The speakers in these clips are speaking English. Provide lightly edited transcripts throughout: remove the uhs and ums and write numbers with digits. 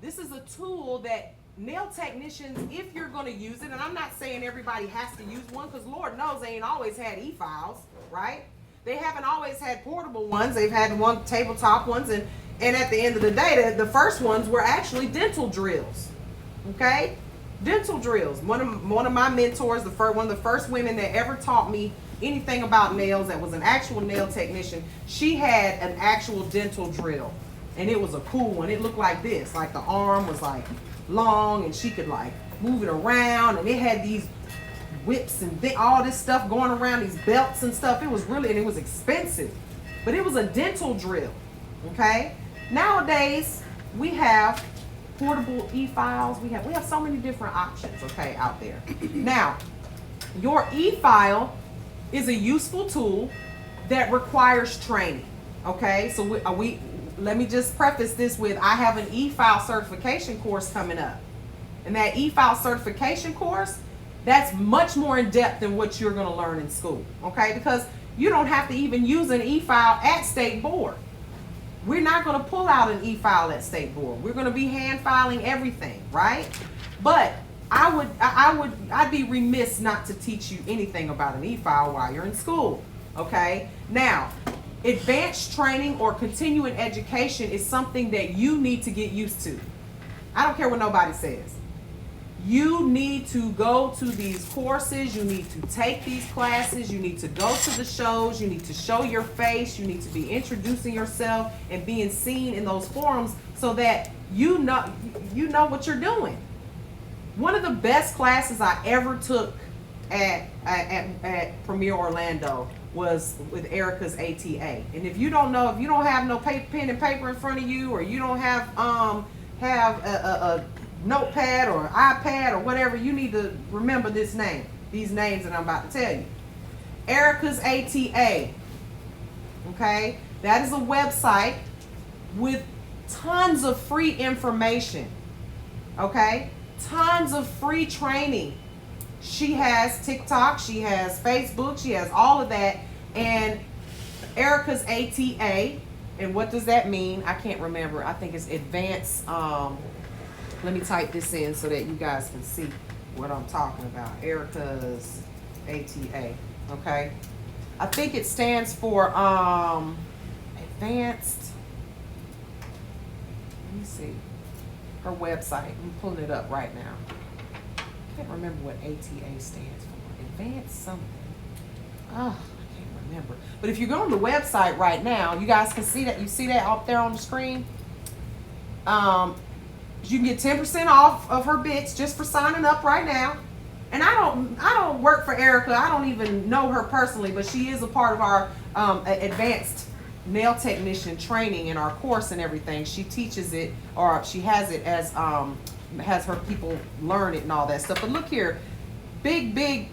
This is a tool that nail technicians, if you're going to use it, and I'm not saying everybody has to use one, because Lord knows they ain't always had e-files, right? They haven't always had portable ones. They've had one tabletop ones, and at the end of the day, the first ones were actually dental drills. Okay, dental drills. One of my mentors, one of the first women that ever taught me anything about nails, that was an actual nail technician. She had an actual dental drill, and it was a cool one. It looked like this, like the arm was like long, and she could like move it around, and it had these whips and all this stuff going around, these belts and stuff. It was really, and it was expensive, but it was a dental drill. Okay, nowadays we have portable e-files. We have so many different options, okay, out there. Now, your e-file is a useful tool that requires training. Okay, so let me just preface this with, I have an e-file certification course coming up, and that e-file certification course, that's much more in depth than what you're going to learn in school. Okay, because you don't have to even use an e-file at state board. We're not going to pull out an e-file at state board. We're going to be hand filing everything, right? But I'd be remiss not to teach you anything about an e-file while you're in school. Okay? Now, advanced training or continuing education is something that you need to get used to. I don't care what nobody says. You need to go to these courses, you need to take these classes, you need to go to the shows, you need to show your face, you need to be introducing yourself and being seen in those forums so that you know what you're doing. One of the best classes I ever took at Premier Orlando was with Erica's ATA. And if you don't know, if you don't have no pen and paper in front of you, or you don't have a notepad or iPad or whatever, you need to remember these names that I'm about to tell you. Erica's ATA. Okay, that is a website with tons of free information. Okay, tons of free training. She has TikTok, she has Facebook, she has all of that. And Erica's ATA, and what does that mean? I can't remember. I think it's advanced. Let me type this in so that you guys can see what I'm talking about. Erica's ATA, okay? I think it stands for advanced, let me see, her website. I'm pulling it up right now. I can't remember what ATA stands for. Advanced something. Oh, I can't remember. But if you go on the website right now, you guys can see that. You see that up there on the screen? You can get 10% off of her bits just for signing up right now. And I don't work for Erica. I don't even know her personally, but she is a part of our advanced nail technician training in our course and everything. She teaches it, or she has it as has her people learn it and all that stuff. But look here, big,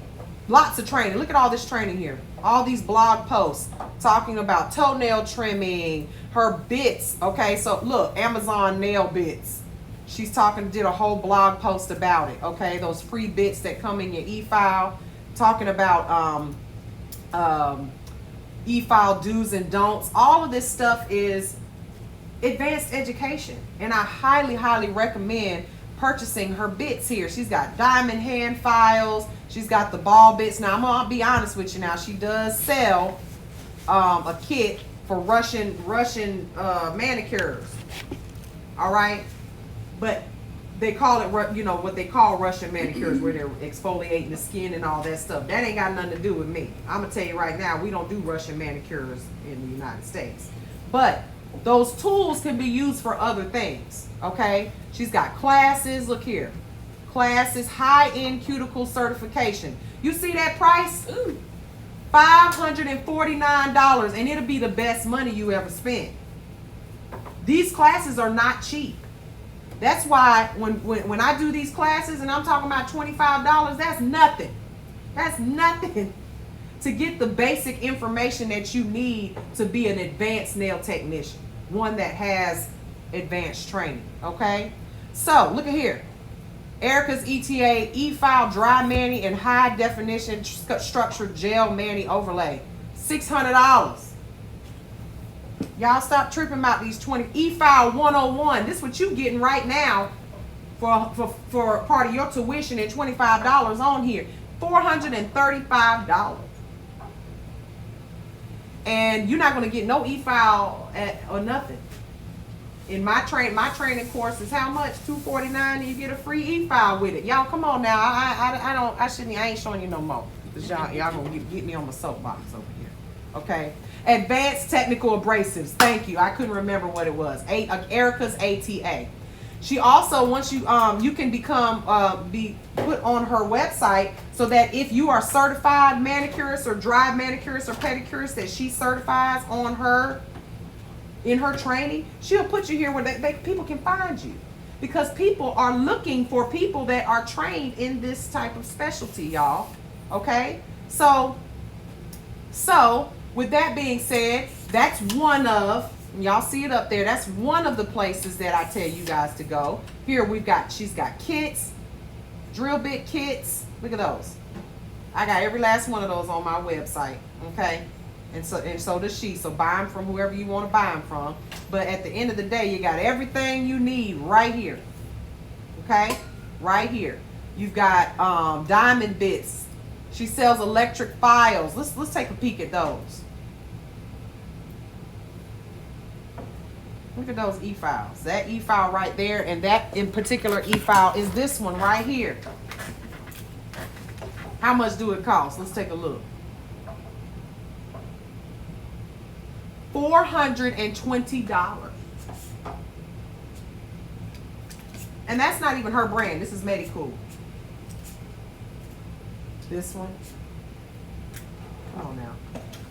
lots of training. Look at all this training here. All these blog posts talking about toenail trimming, her bits. Okay, so look, Amazon nail bits. She's did a whole blog post about it. Okay, those free bits that come in your e-file, talking about e-file do's and don'ts. All of this stuff is advanced education, and I highly recommend purchasing her bits here. She's got diamond hand files. She's got the ball bits. Now I'm gonna be honest with you. Now she does sell a kit for Russian manicures. All right. But they call it, you know, what they call Russian manicures, where they're exfoliating the skin and all that stuff. That ain't got nothing to do with me. I'm going to tell you right now, we don't do Russian manicures in the United States. But those tools can be used for other things, okay? She's got classes. Look here. Classes, high-end cuticle certification. You see that price? Ooh, $549, and it'll be the best money you ever spent. These classes are not cheap. That's why when I do these classes and I'm talking about $25, that's nothing. That's nothing to get the basic information that you need to be an advanced nail technician, one that has advanced training, okay? So, look at here. Erica's ETA e-file dry mani and high definition structured gel mani overlay. $600. Y'all stop tripping about these 20 e-file 101. This is what you getting right now for part of your tuition and $25 on here. $435. And you're not going to get no e-file or nothing. In my training course is how much? $249, and you get a free e-file with it. Y'all, come on now. I ain't showing you no more. Because y'all gonna get me on my soapbox over here. Okay. Advanced Technical Abrasives. Thank you. I couldn't remember what it was. Erica's ATA. She also, once you can be put on her website so that if you are certified manicurist or dry manicurist or pedicurist that she certifies on her, in her training, she'll put you here where people can find you. Because people are looking for people that are trained in this type of specialty, y'all. Okay? So with that being said, that's one of, y'all see it up there, that's one of the places that I tell you guys to go. Here she's got kits, drill bit kits. Look at those. I got every last one of those on my website. Okay? And so does she. So buy them from whoever you want to buy them from. But at the end of the day, you got everything you need right here. Okay? Right here. You've got diamond bits. She sells electric files. Let's take a peek at those. Look at those e-files. That e-file right there, and that in particular e-file is this one right here. How much do it cost? Let's take a look. $420. And that's not even her brand. This is Medicool. This one. Come on now.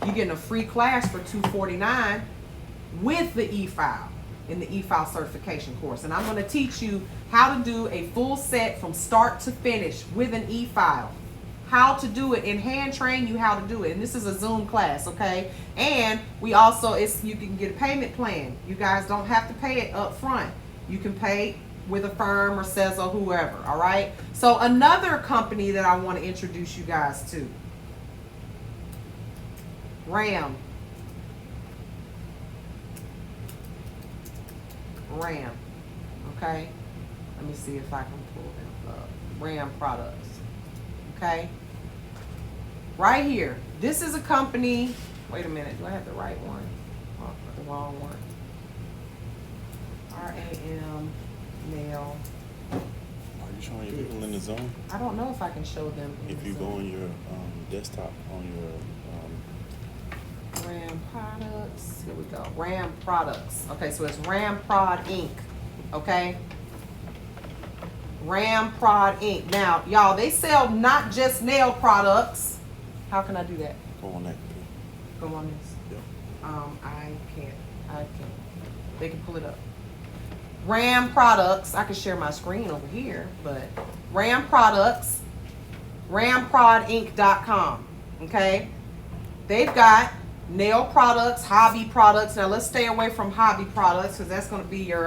You're getting a free class for $249 with the e-file in the e-file certification course. And I'm going to teach you how to do a full set from start to finish with an e-file. How to do it, and hand train you how to do it. And this is a Zoom class, okay? And we also, you can get a payment plan. You guys don't have to pay it up front. You can pay with a firm or CESO, whoever, all right? So another company that I want to introduce you guys to, RAM. RAM, okay? Let me see if I can pull them up. RAM products. Okay, right here. This is a company. Wait a minute. Do I have the right one? Oh, the wrong one. RAM nail. Are you showing your people in the zone? I don't know if I can show them. If you go on your desktop on your RAM products. Here we go. RAM products. Okay, so it's RAM Prod Inc. Okay. RAM Prod Inc. Now, y'all, they sell not just nail products. How can I do that? go on that. Go on this. Yep. I can't. They can pull it up. RAM Products. I can share my screen over here, but RAM Products, RamProdInc.com. Okay, they've got nail products, hobby products. Now let's stay away from hobby products because that's going to be your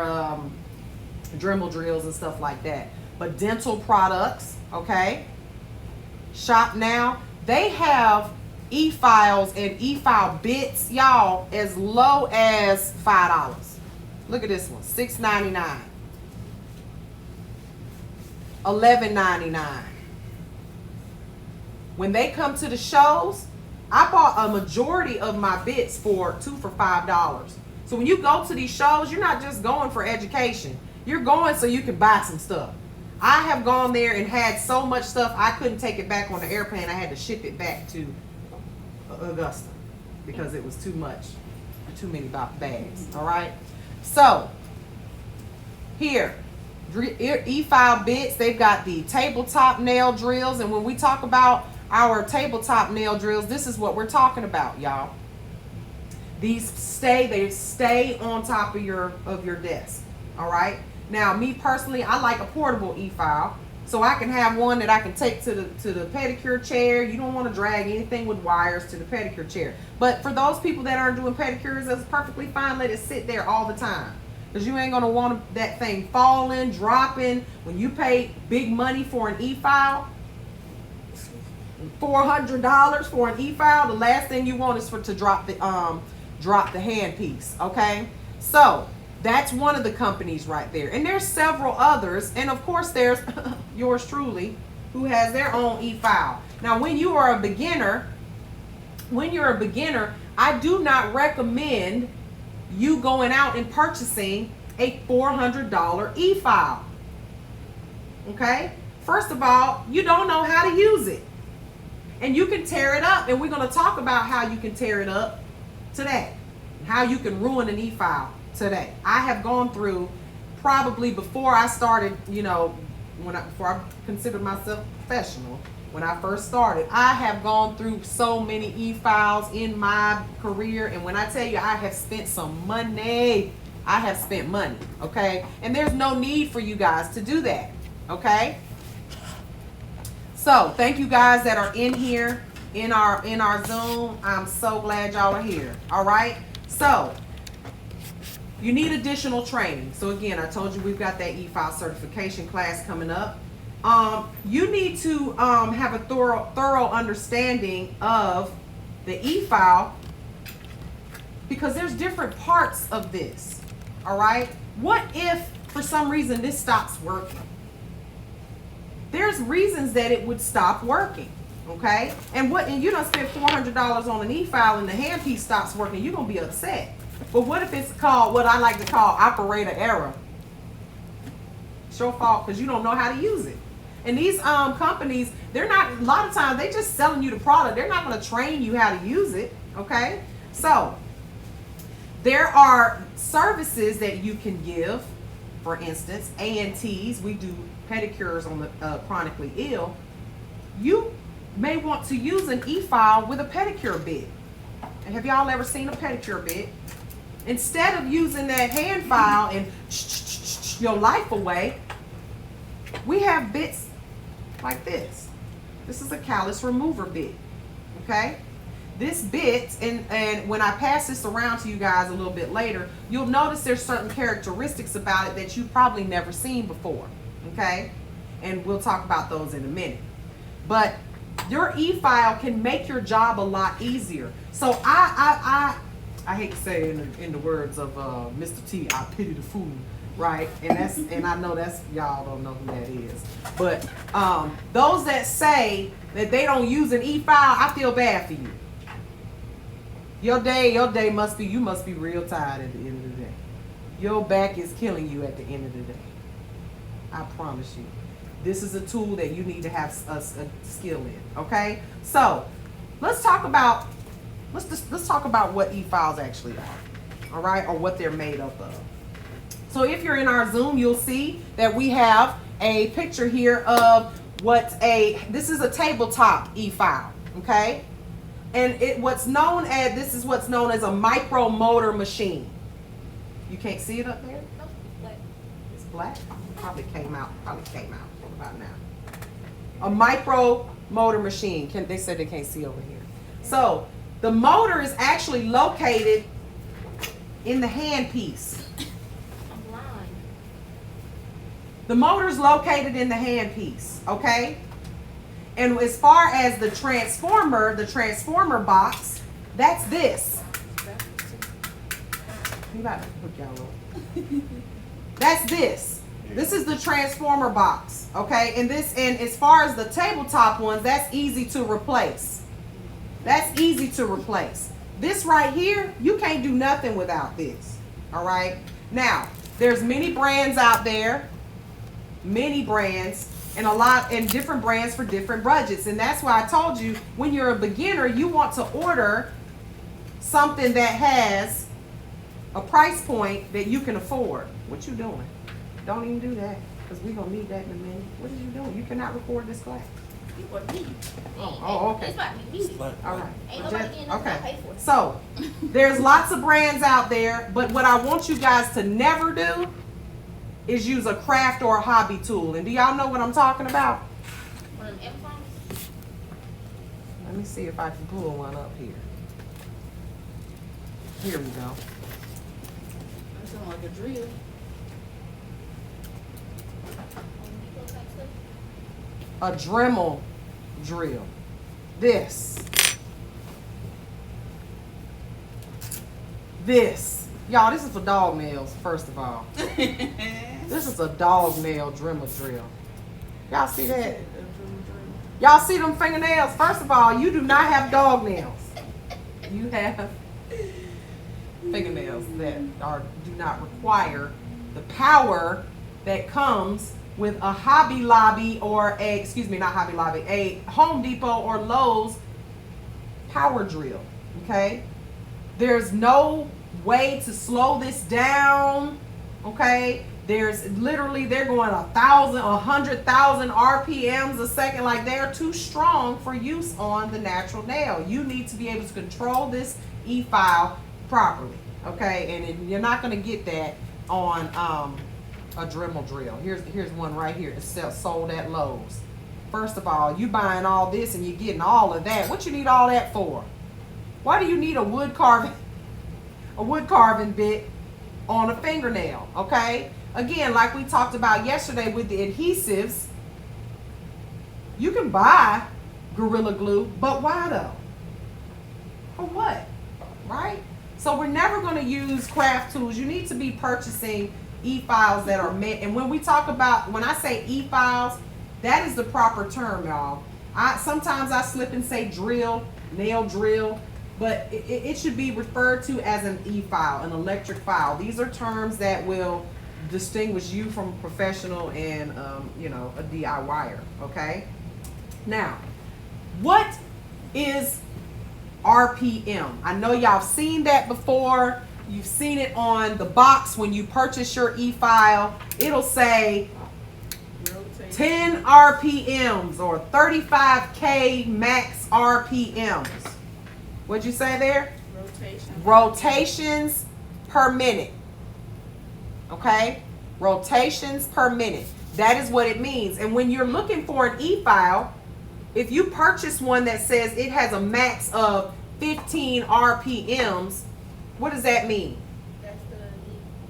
Dremel drills and stuff like that. But dental products, okay? Shop now. They have e-files and e-file bits, y'all, as low as $5. Look at this one, $6.99, $11.99. When they come to the shows, I bought a majority of my bits for $5. So when you go to these shows, you're not just going for education. You're going so you can buy some stuff. I have gone there and had so much stuff I couldn't take it back on the airplane. I had to ship it back to Augusta because it was too much, too many bags. All right. So here, e-file bits. They've got the tabletop nail drills, and when we talk about our tabletop nail drills, this is what we're talking about, y'all. These stay on top of your desk. All right. Now, me personally, I like a portable e-file, so I can have one that I can take to the pedicure chair. You don't want to drag anything with wires to the pedicure chair. But for those people that aren't doing pedicures, that's perfectly fine. Let it sit there all the time, because you ain't gonna want that thing falling, dropping. When you pay big money for an e-file, $400 for an e-file, the last thing you want is to drop drop the handpiece, okay? So that's one of the companies right there. And there's several others. And of course there's yours truly, who has their own e-file. Now when you are a beginner, I do not recommend you going out and purchasing a $400 e-file. Okay? First of all, you don't know how to use it. And you can tear it up, and we're going to talk about how you can tear it up today. How you can ruin an e-file today. I have gone through, probably before I started, you know, before I considered myself professional, when I first started, I have gone through so many e-files in my career, and when I tell you I have spent some money, I have spent money, okay? And there's no need for you guys to do that, okay? So thank you guys that are in here in our Zoom. I'm so glad y'all are here. All right. So you need additional training. So again, I told you we've got that e-file certification class coming up. You need to have a thorough understanding of the e-file, because there's different parts of this. All right. What if for some reason this stops working? There's reasons that it would stop working, okay? And you don't spend $400 on an e-file and the handpiece stops working, you're gonna be upset. But what if it's called, what I like to call, operator error? It's your fault because you don't know how to use it. And these companies, they're not, a lot of times they just selling you the product. They're not gonna train you how to use it, okay? So there are services that you can give. For instance, ANTs, we do pedicures on the chronically ill. You may want to use an e-file with a pedicure bit. And have y'all ever seen a pedicure bit? Instead of using that hand file and your life away, we have bits like this. This is a callus remover bit, okay? This bit, and when I pass this around to you guys a little bit later, you'll notice there's certain characteristics about it that you've probably never seen before, okay? And we'll talk about those in a minute. But your e-file can make your job a lot easier. So I hate to say it in the words of Mr. T, I pity the fool, right? And I know that's, y'all don't know who that is. But those that say that they don't use an e-file, I feel bad for you. Your day must be, you must be real tired at the end of the day. Your back is killing you at the end of the day. I promise you. This is a tool that you need to have a skill in, okay? So let's talk about what e-files actually are, all right, or what they're made up of. So if you're in our Zoom, you'll see that we have a picture here of this is a tabletop e-file, okay? And this is what's known as a micromotor machine. You can't see it up there? No, black. It's black? Probably came out about now. A micromotor machine. They said they can't see over here. So the motor is actually located in the handpiece. I'm blind. The motor is located in the handpiece, okay? And as far as the transformer box, that's this. You got to hook y'all up. That's this. This is the transformer box, okay? And as far as the tabletop ones, that's easy to replace. That's easy to replace. This right here, you can't do nothing without this, all right? Now, there's many brands out there, many brands, and different brands for different budgets. And that's why I told you, when you're a beginner, you want to order something that has a price point that you can afford. What you doing? Don't even do that, because we're going to need that in a minute. What are you doing? You cannot record this class. You or me. Oh, okay. It's about me music. Like, All right. Ain't nobody getting nothing I Okay. pay for. So, there's lots of brands out there, but what I want you guys to never do is use a craft or a hobby tool. And do y'all know what I'm talking about? One of them Amazons. Let me see if I can pull one up here. Here we go. That sounds like a drill. A Dremel drill. This. this. Y'all, this is for dog nails, first of all. This is a dog nail Dremel drill. Y'all see that? Y'all see them fingernails? First of all, you do not have dog nails. You have fingernails that do not require the power that comes with a Hobby Lobby or a Home Depot or Lowe's power drill. Okay? There's no way to slow this down. Okay? There's literally, they're going 1,000, 100,000 RPMs a second. Like, they're too strong for use on the natural nail. You need to be able to control this e-file properly. Okay? And you're not going to get that on a Dremel drill. Here's one right here. It's sold at Lowe's. First of all, you buying all this and you're getting all of that. What you need all that for? Why do you need a wood carving bit on a fingernail? Okay? Again, like we talked about yesterday with the adhesives, you can buy Gorilla Glue, but why though? For what? Right? So we're never going to use craft tools. You need to be purchasing e-files that are meant, and when I say e-files, that is the proper term, y'all. Sometimes I slip and say drill, nail drill, but it should be referred to as an e-file, an electric file. These are terms that will distinguish you from a professional and a DIYer. Okay. Now, what is RPM? I know y'all have seen that before. You've seen it on the box when you purchase your e-file. It'll say 10 RPMs or 35K max RPMs. What'd you say there? Rotations per minute. Okay? Rotations per minute. That is what it means. And when you're looking for an e-file, if you purchase one that says it has a max of 15 RPMs, what does that mean? That's the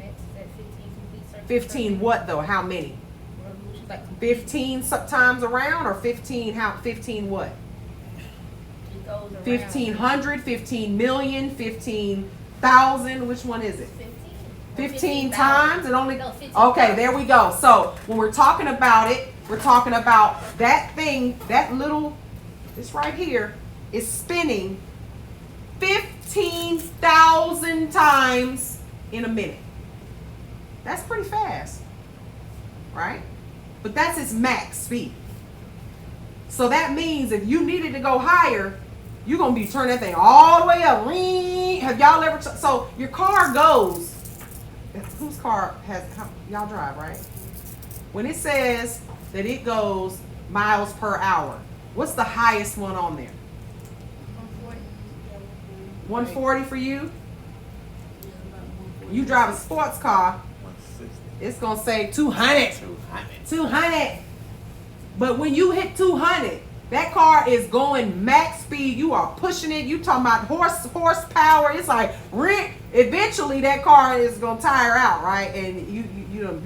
max at 15 complete circuits. 15 what though? How many? Like 15 times around, or 15 what? it goes around. 1,500, 15 million, 15,000. Which one is it? 15 times? It only. No, 15 Okay, there we go. So when we're talking about it, we're talking about that thing, this right here is spinning 15,000 times in a minute. That's pretty fast, right? But that's its max speed. So that means if you needed to go higher, you're going to be turning that thing all the way up. Have y'all ever, so your car goes, whose car y'all drive, right? When it says that it goes miles per hour, what's the highest one on there? 140 for you? You drive a sports car, 160. it's going to say 200. 200. But when you hit 200, that car is going max speed. You are pushing it. You talking about horsepower. It's like, eventually that car is going to tire out, right? And you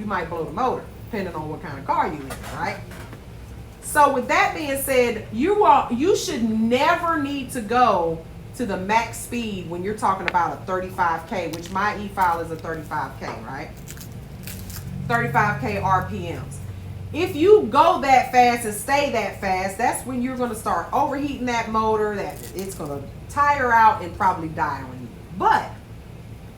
might blow the motor, depending on what kind of car you in, right? So with that being said, you should never need to go to the max speed when you're talking about a 35K, which my e-file is a 35K, right? 35K RPMs. If you go that fast and stay that fast, that's when you're going to start overheating that motor, that it's going to tire out and probably die on you. But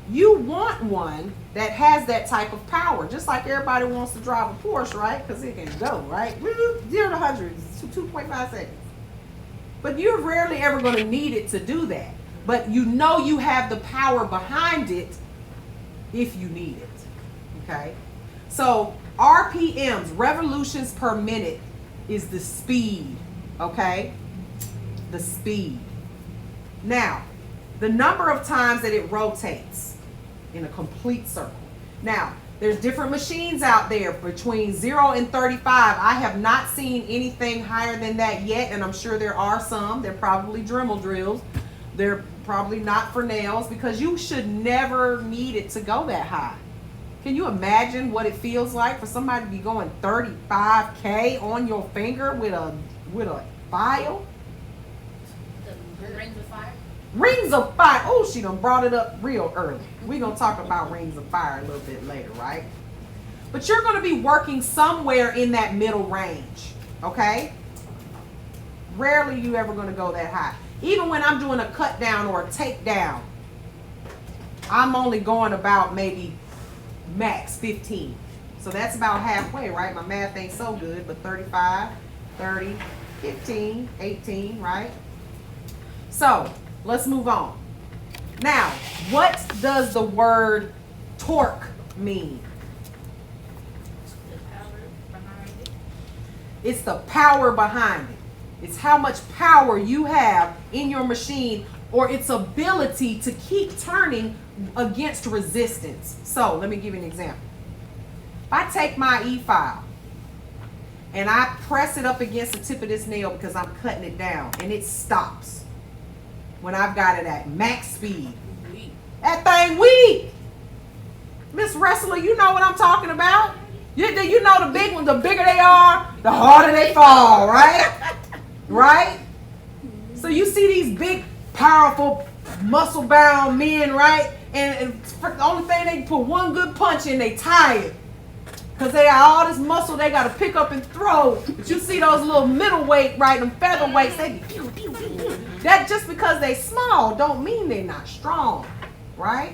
you want one that has that type of power, just like everybody wants to drive a Porsche, right? Because it can go, right? 0 to 100 is 2.5 seconds. But you're rarely ever going to need it to do that. But you know you have the power behind it if you need it. Okay? So RPMs, revolutions per minute, is the speed. Okay? The speed. Now, the number of times that it rotates in a complete circle. Now, there's different machines out there between 0 and 35. I have not seen anything higher than that yet, and I'm sure there are some. They're probably Dremel drills. They're probably not for nails, because you should never need it to go that high. Can you imagine what it feels like for somebody to be going 35K on your finger with a file? The rings of fire. Rings of fire. Oh, she done brought it up real early. We're going to talk about rings of fire a little bit later, right? But you're going to be working somewhere in that middle range, okay? Rarely you ever going to go that high. Even when I'm doing a cut down or a take down, I'm only going about maybe max 15. So that's about halfway, right? My math ain't so good, but 35, 30, 15, 18, right? So let's move on. Now, what does the word torque mean? The power behind it. It's the power behind it. It's how much power you have in your machine or its ability to keep turning against resistance. So let me give you an example. If I take my E-file and I press it up against the tip of this nail because I'm cutting it down and it stops when I've got it at max speed. Weak. That thing weak. Miss Wrestler, you know what I'm talking about. You know the big ones, the bigger they are, the harder they fall, right? Right? So you see these big, powerful, muscle-bound men, right? And the only thing they can put one good punch in, they tired. Because they got all this muscle they got to pick up and throw. But you see those little middleweight, right, them featherweights, they be pew, pew, pew. That just because they small don't mean they're not strong, right?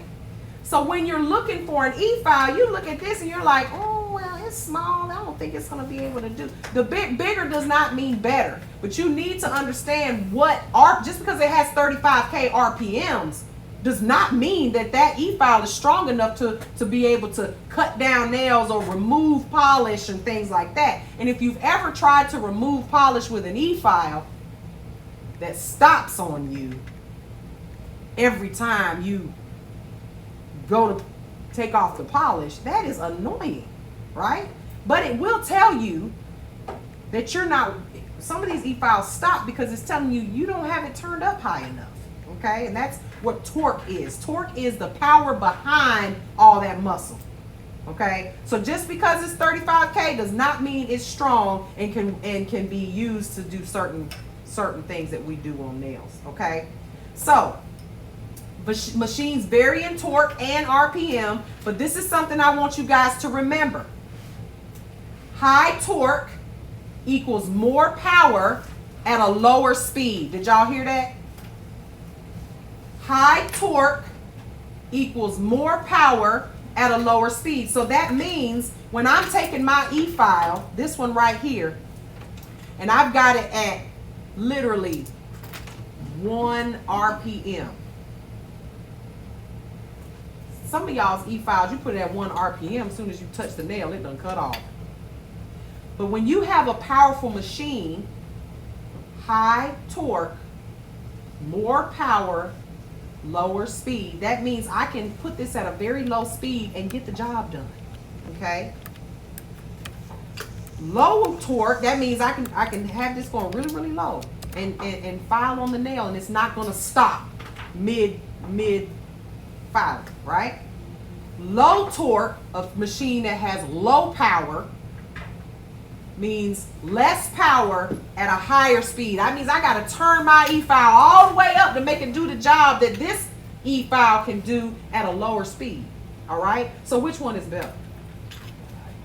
So when you're looking for an E-file, you look at this and you're like, oh, well, it's small. I don't think it's going to be able to do. The bigger does not mean better. But you need to understand just because it has 35K RPMs does not mean that E-file is strong enough to be able to cut down nails or remove polish and things like that. And if you've ever tried to remove polish with an E-file that stops on you every time you go to take off the polish, that is annoying, right? But it will tell you that you're not, some of these E-files stop because it's telling you you don't have it turned up high enough, okay? And that's what torque is. Torque is the power behind all that muscle, okay? So just because it's 35K does not mean it's strong and can be used to do certain things that we do on nails, okay? So machines vary in torque and RPM, but this is something I want you guys to remember. High torque equals more power at a lower speed. Did y'all hear that? High torque equals more power at a lower speed. So that means when I'm taking my E-file, this one right here, and I've got it at literally 1 RPM. Some of y'all's E-files, you put it at 1 RPM, as soon as you touch the nail, it done cut off. But when you have a powerful machine, high torque, more power, lower speed, that means I can put this at a very low speed and get the job done, okay? Low torque, that means I can have this going really, really low and file on the nail, and it's not going to stop mid filing, right? Low torque, a machine that has low power, means less power at a higher speed. That means I got to turn my E-file all the way up to make it do the job that this E-file can do at a lower speed. All right? So which one is better?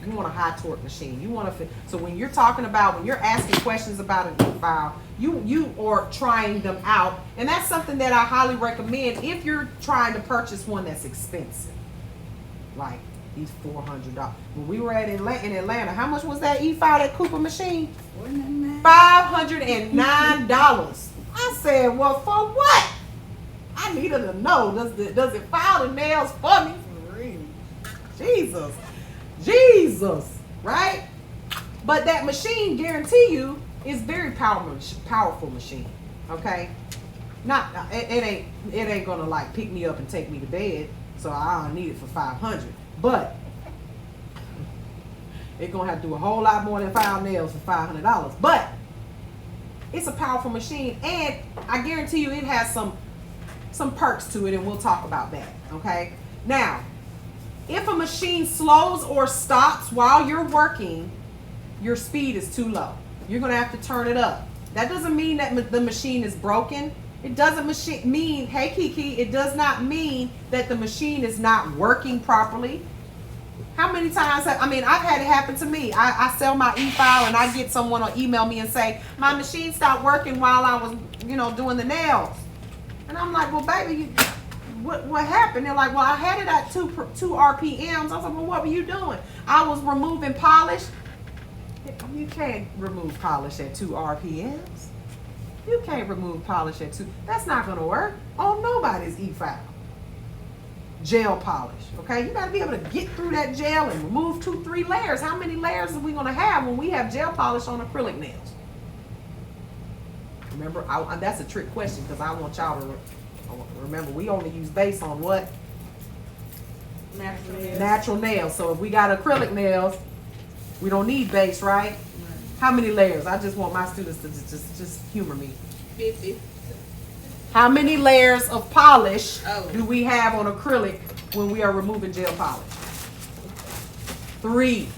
You want a high torque machine. You want to. So when you're talking about, when you're asking questions about an E-file, you are trying them out, and that's something that I highly recommend if you're trying to purchase one that's expensive, like these $400. When we were in Atlanta, how much was that E-file, that Cooper machine? $509. I said, well, for what? I needed to know. Does it file the nails for me? Jesus, right? But that machine, guarantee you, is very powerful machine. Okay, it ain't gonna like pick me up and take me to bed, so I don't need it for $500. But it's gonna have to do a whole lot more than file nails for $500. But it's a powerful machine, and I guarantee you, it has some perks to it, and we'll talk about that. Okay, now, if a machine slows or stops while you're working, your speed is too low. You're going to have to turn it up. That doesn't mean that the machine is broken. It doesn't mean, hey Kiki, it does not mean that the machine is not working properly. How many times, I've had it happen to me. I sell my e-file and I get someone to email me and say, my machine stopped working while I was, doing the nails. And I'm like, well, baby, what happened? They're like, well, I had it at 2 RPMs. I was like, well, what were you doing? I was removing polish. You can't remove polish at 2 RPMs. You can't remove polish at 2. That's not going to work on nobody's e-file. Gel polish, okay? You got to be able to get through that gel and remove 2-3 layers. How many layers are we going to have when we have gel polish on acrylic nails? Remember, that's a trick question because I want y'all to remember we only use base on what? Natural nails. So if we got acrylic nails, we don't need base, right? How many layers? I just want my students to just humor me. 50. How many layers of polish Oh. do we have on acrylic when we are removing gel polish? 3.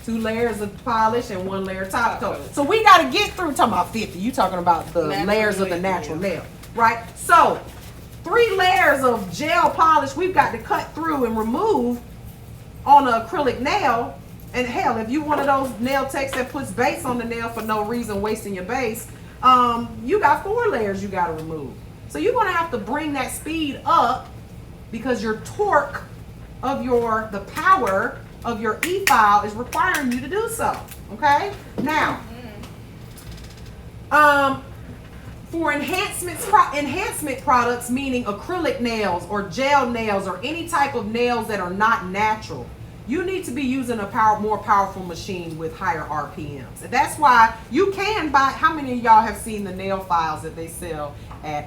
2 layers of polish and 1 layer top coat. So we got to get through, talking about 50. You talking about the Natural layers of the nail. natural nail, right? So 3 layers of gel polish we've got to cut through and remove on an acrylic nail. And hell, if you one of those nail techs that puts base on the nail for no reason, wasting your base, you got 4 layers you got to remove. So you're going to have to bring that speed up because your torque of the power of your e-file is requiring you to do so. Okay? Now, for enhancement products, meaning acrylic nails or gel nails or any type of nails that are not natural, you need to be using a more powerful machine with higher RPMs. And that's why you can buy, how many of y'all have seen the nail files that they sell at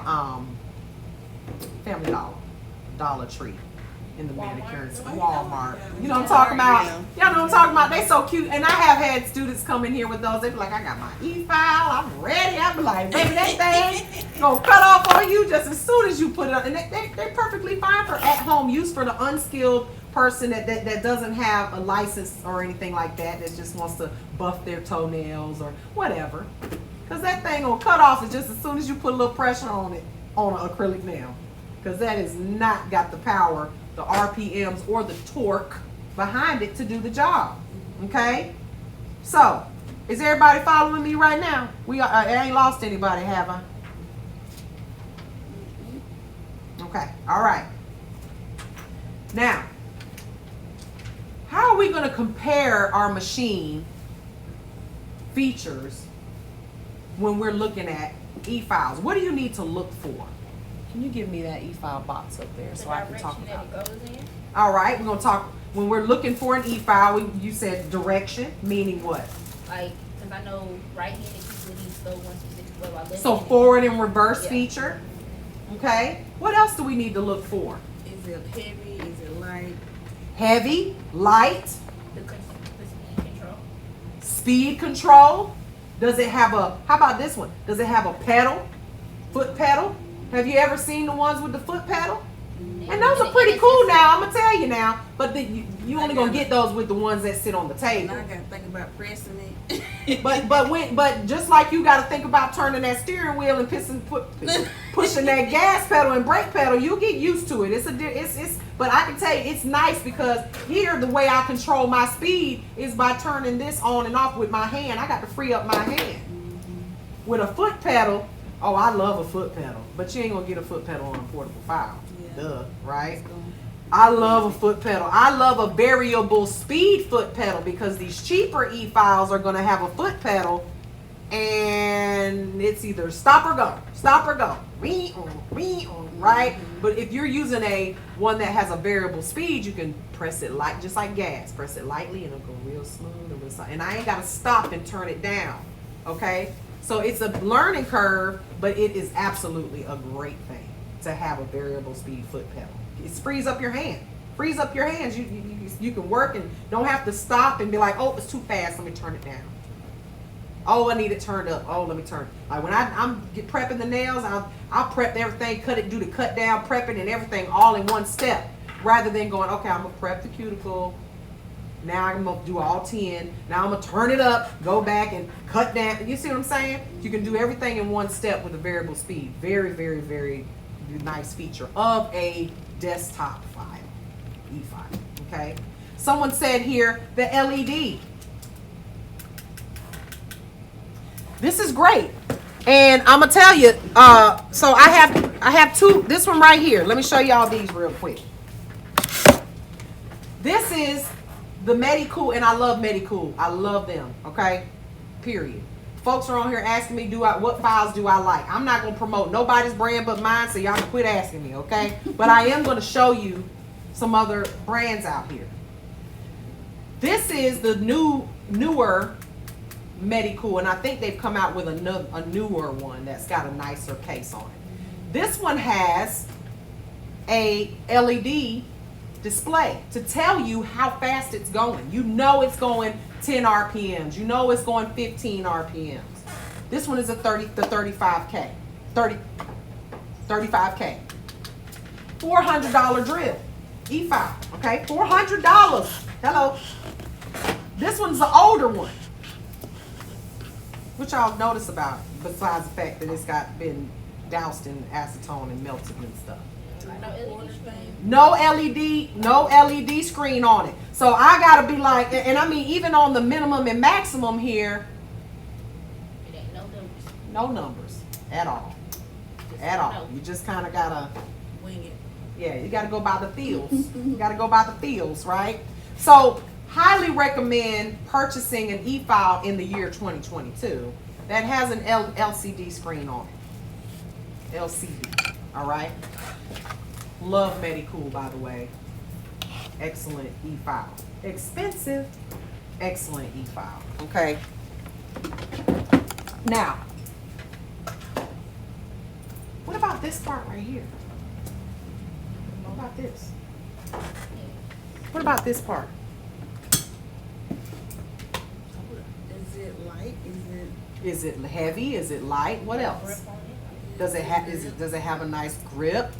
Family Dollar Tree, in the manicures, Walmart. You know what I'm talking about? Y'all know what I'm talking about? They so cute. And I have had students come in here with those. They be like, I got my e-file, I'm ready. I be like, baby, that thing gonna cut off on you just as soon as you put it on. And they're perfectly fine for at-home use for the unskilled person that doesn't have a license or anything like that just wants to buff their toenails or whatever. Because that thing gonna cut off just as soon as you put a little pressure on it on an acrylic nail. Because that has not got the power, the RPMs, or the torque behind it to do the job. Okay? So, is everybody following me right now? I ain't lost anybody, have I? Okay, all right. Now, how are we going to compare our machine features when we're looking at e-files? What do you need to look for? Can you give me that e-file box up there so I can talk about it? The direction that it goes in. All right, we're going to talk, when we're looking for an e-file, you said direction, meaning what? Like, because I know right-handed people need to go one specific way while left-handed. So forward and reverse Yeah. feature. Okay. What else do we need to look for? Is it heavy? Is it light? Heavy, light, The speed control. speed control. Does it have how about this one? Does it have a pedal? Foot pedal? Have you ever seen the ones with the foot pedal? And those are pretty cool now, I'm going to tell you now. But you only going to get those with the ones that sit on the table. Now I gotta think about pressing it. But just like you got to think about turning that steering wheel and pushing that gas pedal and brake pedal, you'll get used to it. But I can tell you, it's nice because here the way I control my speed is by turning this on and off with my hand. I got to free up my hand. With a foot pedal, oh, I love a foot pedal, but you ain't gonna get a foot pedal on a portable file. Yeah. Duh, right? I love a foot pedal. I love a variable speed foot pedal because these cheaper e-files are gonna have a foot pedal and it's either stop or go, right? But if you're using one that has a variable speed, you can press it light, just like gas. Press it lightly and it'll go real smooth and I ain't gotta stop and turn it down, okay? So it's a learning curve, but it is absolutely a great thing to have a variable speed foot pedal. It frees up your hand. Frees up your hands. You can work and don't have to stop and be like, oh, it's too fast. Let me turn it down. Oh, I need it turned up. Oh, let me turn. Like when I'm prepping the nails, I'll prep everything, do the cut down, prepping and everything all in one step, rather than going, okay, I'm gonna prep the cuticle, Now I'm gonna do all 10. Now I'm gonna turn it up, go back and cut down. You see what I'm saying? You can do everything in one step with a variable speed. Very, very, very nice feature of a desktop file, e-file, okay? Someone said here, the LED. This is great. And I'm gonna tell you, so I have two, this one right here. Let me show y'all these real quick. This is the Medicool, and I love Medicool. I love them, okay? Period. Folks are on here asking me, what files do I like? I'm not gonna promote nobody's brand but mine, so y'all can quit asking me, okay? But I am gonna show you some other brands out here. This is the newer Medicool, and I think they've come out with a newer one that's got a nicer case on it. This one has a LED display to tell you how fast it's going. You know it's going 10 RPMs. You know it's going 15 RPMs. This one is a 35K. 35K. $400 drill. E-file. Okay? $400. Hello. This one's the older one. What y'all notice about, besides the fact that it's been doused in acetone and melted and stuff? No LED screen on it. So I gotta be like, and I mean, even on the minimum and maximum here, It ain't no numbers. no numbers at all. At all. You just kind of gotta, Wing it. yeah, you gotta go by the feels. You gotta go by the feels, right? So, highly recommend purchasing an e-file in the year 2022 that has an LCD screen on it. LCD, all right? Love Medicool, by the way. Excellent e-file. Expensive, excellent e-file, okay? Now, what about this part right here? What about this? What about this part? Is it light? Is it heavy? Is it light? What else? Grip on it. Does it have a nice grip?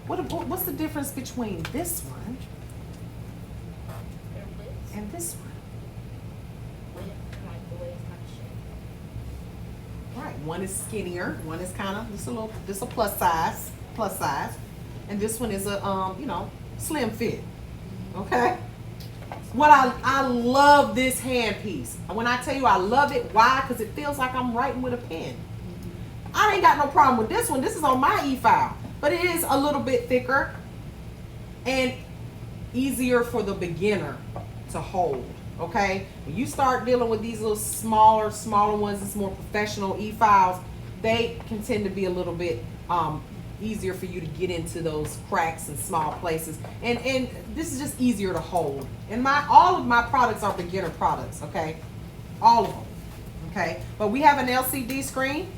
What's the difference between this one Their widths. and this one? Width, and like the way it's kind of shaped. Right, one is skinnier, one is kind of this a plus size, and this one is a slim fit. Okay. What I love this handpiece. When I tell you I love it, why? Because it feels like I'm writing with a pen. I ain't got no problem with this one. This is on my e-file, but it is a little bit thicker and easier for the beginner to hold. Okay, when you start dealing with these little smaller ones, it's more professional e-files, they can tend to be a little bit easier for you to get into those cracks and small places, and this is just easier to hold. And all of my products are beginner products, okay, all of them, okay. But we have an LCD screen,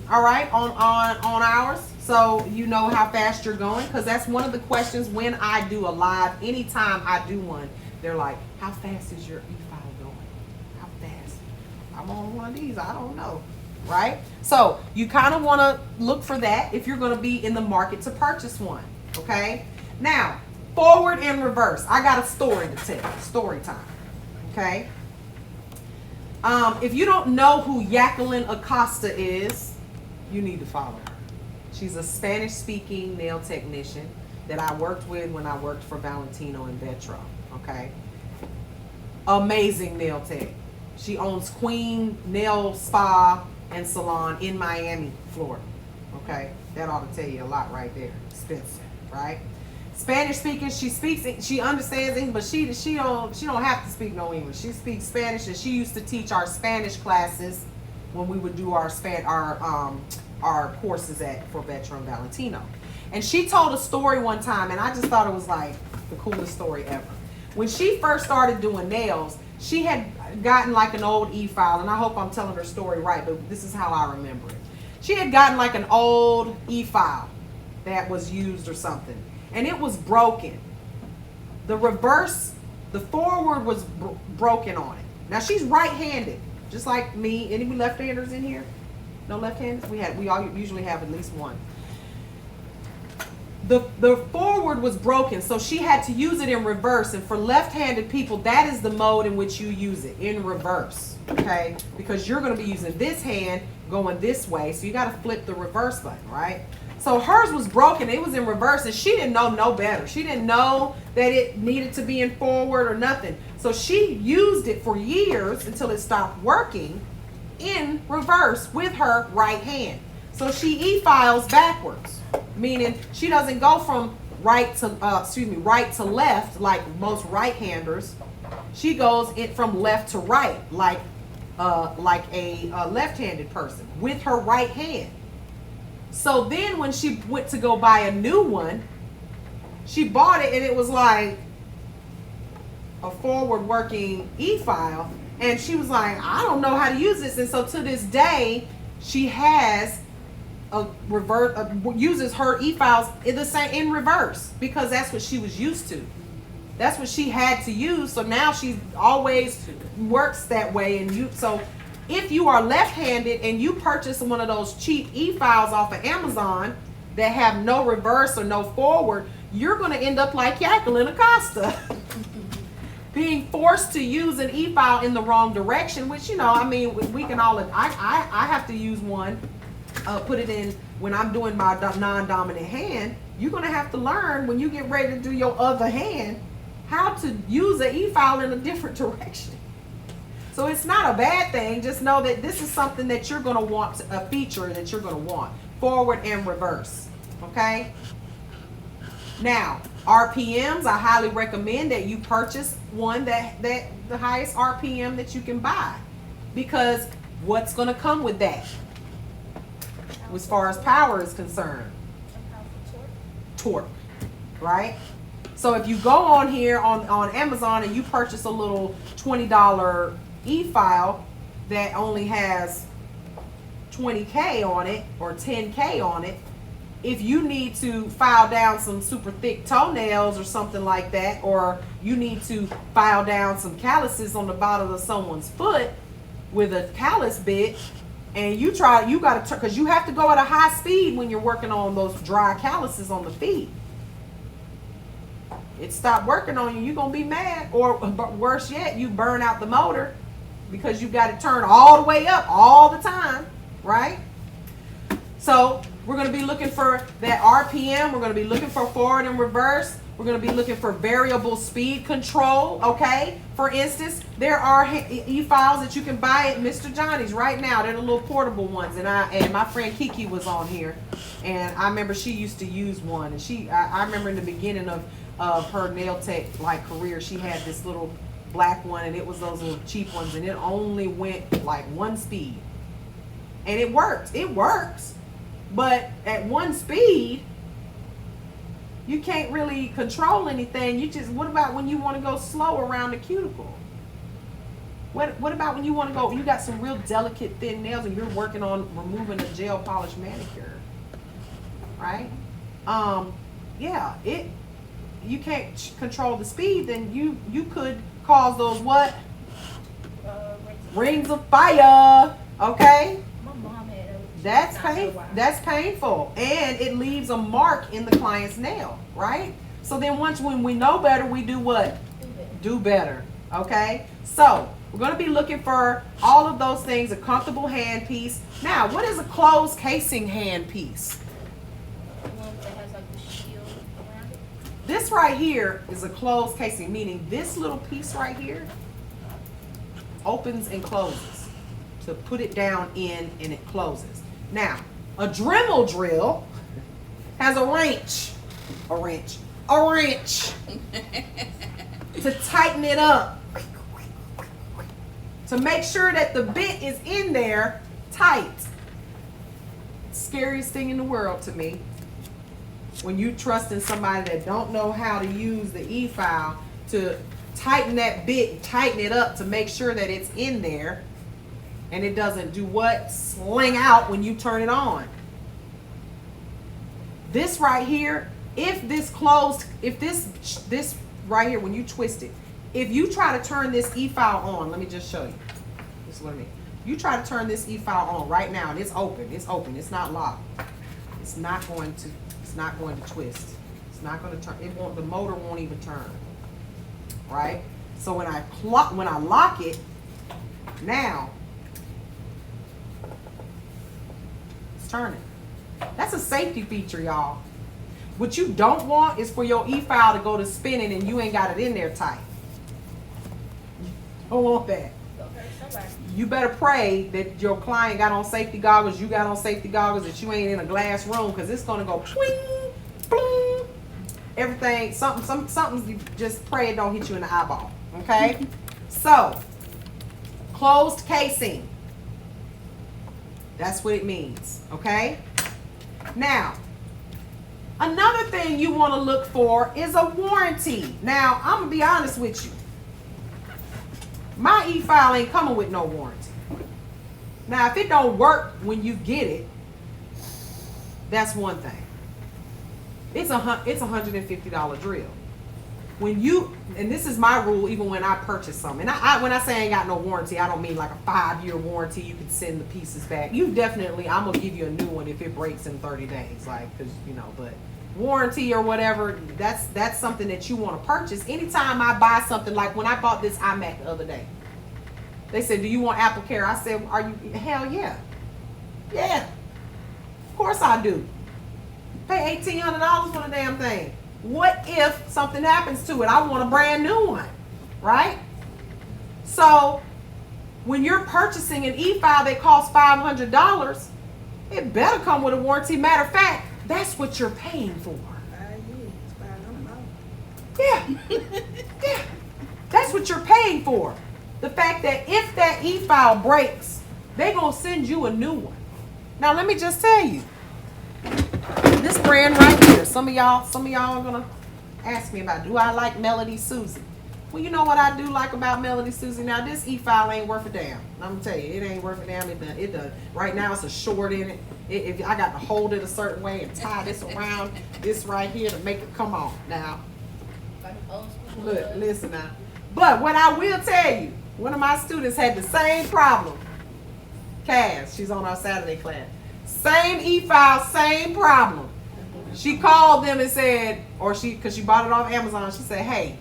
all right, on ours, so you know how fast you're going, because that's one of the questions when I do a live. Anytime I do one, they're like, how fast is your e-file going? How fast? I'm on one of these, I don't know, right? So you kind of want to look for that if you're going to be in the market to purchase one, okay? Now, forward and reverse. I got a story to tell, story time, okay? If you don't know who Jacqueline Acosta is, you need to follow her. She's a Spanish-speaking nail technician that I worked with when I worked for Valentino and Vetro. Okay, amazing nail tech. She owns Queen Nail Spa and Salon in Miami, Florida. Okay, that ought to tell you a lot right there. Expensive, right? Spanish speaking. She understands English, but she don't have to speak no English. She speaks Spanish, and she used to teach our Spanish classes when we would do our courses for Vetro and Valentino. And she told a story one time, and I just thought it was like the coolest story ever. When she first started doing nails, she had gotten like an old e-file, and I hope I'm telling her story right, but this is how I remember it. She had gotten like an old e-file that was used or something, and it was broken. The forward was broken on it. Now she's right-handed, just like me. Any left-handers in here? No left-handers? We all usually have at least one. the forward was broken, so she had to use it in reverse. And for left-handed people, that is the mode in which you use it, in reverse, okay? Because you're going to be using this hand going this way, so you got to flip the reverse button, right? So hers was broken. It was in reverse, and she didn't know no better. She didn't know that it needed to be in forward or nothing. So she used it for years until it stopped working in reverse with her right hand. So she e-files backwards, meaning she doesn't go from right to left like most right-handers. She goes from left to right like a left-handed person with her right hand. So then when she went to go buy a new one, she bought it and it was like a forward working e-file, and she was like, I don't know how to use this. And so to this day, she has uses her e-files in reverse, because that's what she was used to. That's what she had to use. So now she always works that way. And so if you are left-handed and you purchase one of those cheap e-files off of Amazon that have no reverse or no forward, you're going to end up like Jacqueline Acosta, being forced to use an e-file in the wrong direction, which, you know, I mean, we can all, I have to use one, put it in when I'm doing my non-dominant hand. You're going to have to learn when you get ready to do your other hand how to use an e-file in a different direction. So it's not a bad thing. Just know that this is something that you're going to want, a feature that you're going to want, forward and reverse. Okay? Now, RPMs, I highly recommend that you purchase one that the highest RPM that you can buy, because what's going to come with that as far as power is concerned? Torque, right? So if you go on here on Amazon and you purchase a little $20 e-file that only has 20K on it or 10K on it, if you need to file down some super thick toenails or something like that, or you need to file down some calluses on the bottom of someone's foot with a callus bit, and you got to, because you have to go at a high speed when you're working on those dry calluses on the feet. It stopped working on you, you're going to be mad. Or worse yet, you burn out the motor because you got to turn all the way up all the time, right? So we're going to be looking for that RPM. We're going to be looking for forward and reverse. We're going to be looking for variable speed control, okay? For instance, there are e-files that you can buy at Mr. Johnny's right now. They're the little portable ones. And my friend Kiki was on here, and I remember she used to use one. And I remember in the beginning of her nail tech career, she had this little black one, and it was those little cheap ones, and it only went like one speed. And it works. It works. But at one speed, you can't really control anything. What about when you want to go slow around the cuticle? What about when you want to go, you got some real delicate thin nails and you're working on removing a gel polish manicure, right? Yeah, you can't control the speed, then you could cause those what? Rings of fire, okay? That's painful, and it leaves a mark in the client's nail, right? So then when we know better, we do what? Do better, okay? So we're going to be looking for all of those things, a comfortable hand piece. Now, what is a closed casing hand piece? One that has like the shield around it. This right here is a closed casing, meaning this little piece right here opens and closes to put it down in, and it closes. Now, a Dremel drill has a wrench to tighten it up, to make sure that the bit is in there tight. Scariest thing in the world to me, when you trust in somebody that don't know how to use the e-file to tighten that bit, tighten it up to make sure that it's in there. And it doesn't do what? Sling out when you turn it on. This right here, if this right here, when you twist it, if you try to turn this e-file on, let me just show you. This is what I mean. You try to turn this e-file on right now, and it's open, it's not locked. It's not going to It's not going to twist. It's not going to turn. It won't. The motor won't even turn. Right? So when I lock it, now it's turning. That's a safety feature, y'all. What you don't want is for your e-file to go to spinning and you ain't got it in there tight. You don't want that. Okay, somebody. You better pray that your client got on safety goggles, you got on safety goggles, that you ain't in a glass room, because it's gonna go pling, bling, everything. Something. You just pray it don't hit you in the eyeball. Okay. So, closed casing. That's what it means. Okay. Now, another thing you want to look for is a warranty. Now, I'm gonna be honest with you. My e-file ain't coming with no warranty. Now, if it don't work when you get it, that's one thing. It's a $150 drill. When you, and this is my rule even when I purchase something, and when I say I ain't got no warranty, I don't mean like a 5-year warranty, you can send the pieces back. You definitely, I'm gonna give you a new one if it breaks in 30 days, like, cause you know, but warranty or whatever, that's something that you want to purchase. Anytime I buy something, like when I bought this iMac the other day, they said, do you want Apple Care? I said, are you, hell yeah. Yeah, of course I do. Pay $1,800 for the damn thing. What if something happens to it? I want a brand new one, right? So when you're purchasing an e-file that costs $500, it better come with a warranty. Matter of fact, that's what you're paying for. 5 years, $500. Yeah. Yeah. That's what you're paying for. The fact that if that e-file breaks, they're going to send you a new one. Now, let me just tell you. This brand right here, some of y'all are going to ask me about, do I like Melody Susie? Well, you know what I do like about Melody Susie? Now, this e-file ain't worth a damn. I'm going to tell you, it ain't worth a damn. It does. Right now, it's a short in it. If I got to hold it a certain way and tie this around this right here to make it come on. Now, Like old school. look, listen now. But what I will tell you, one of my students had the same problem. Cass, she's on our Saturday class. Same e-file, same problem. She called them and said, because she bought it off Amazon, she said, hey,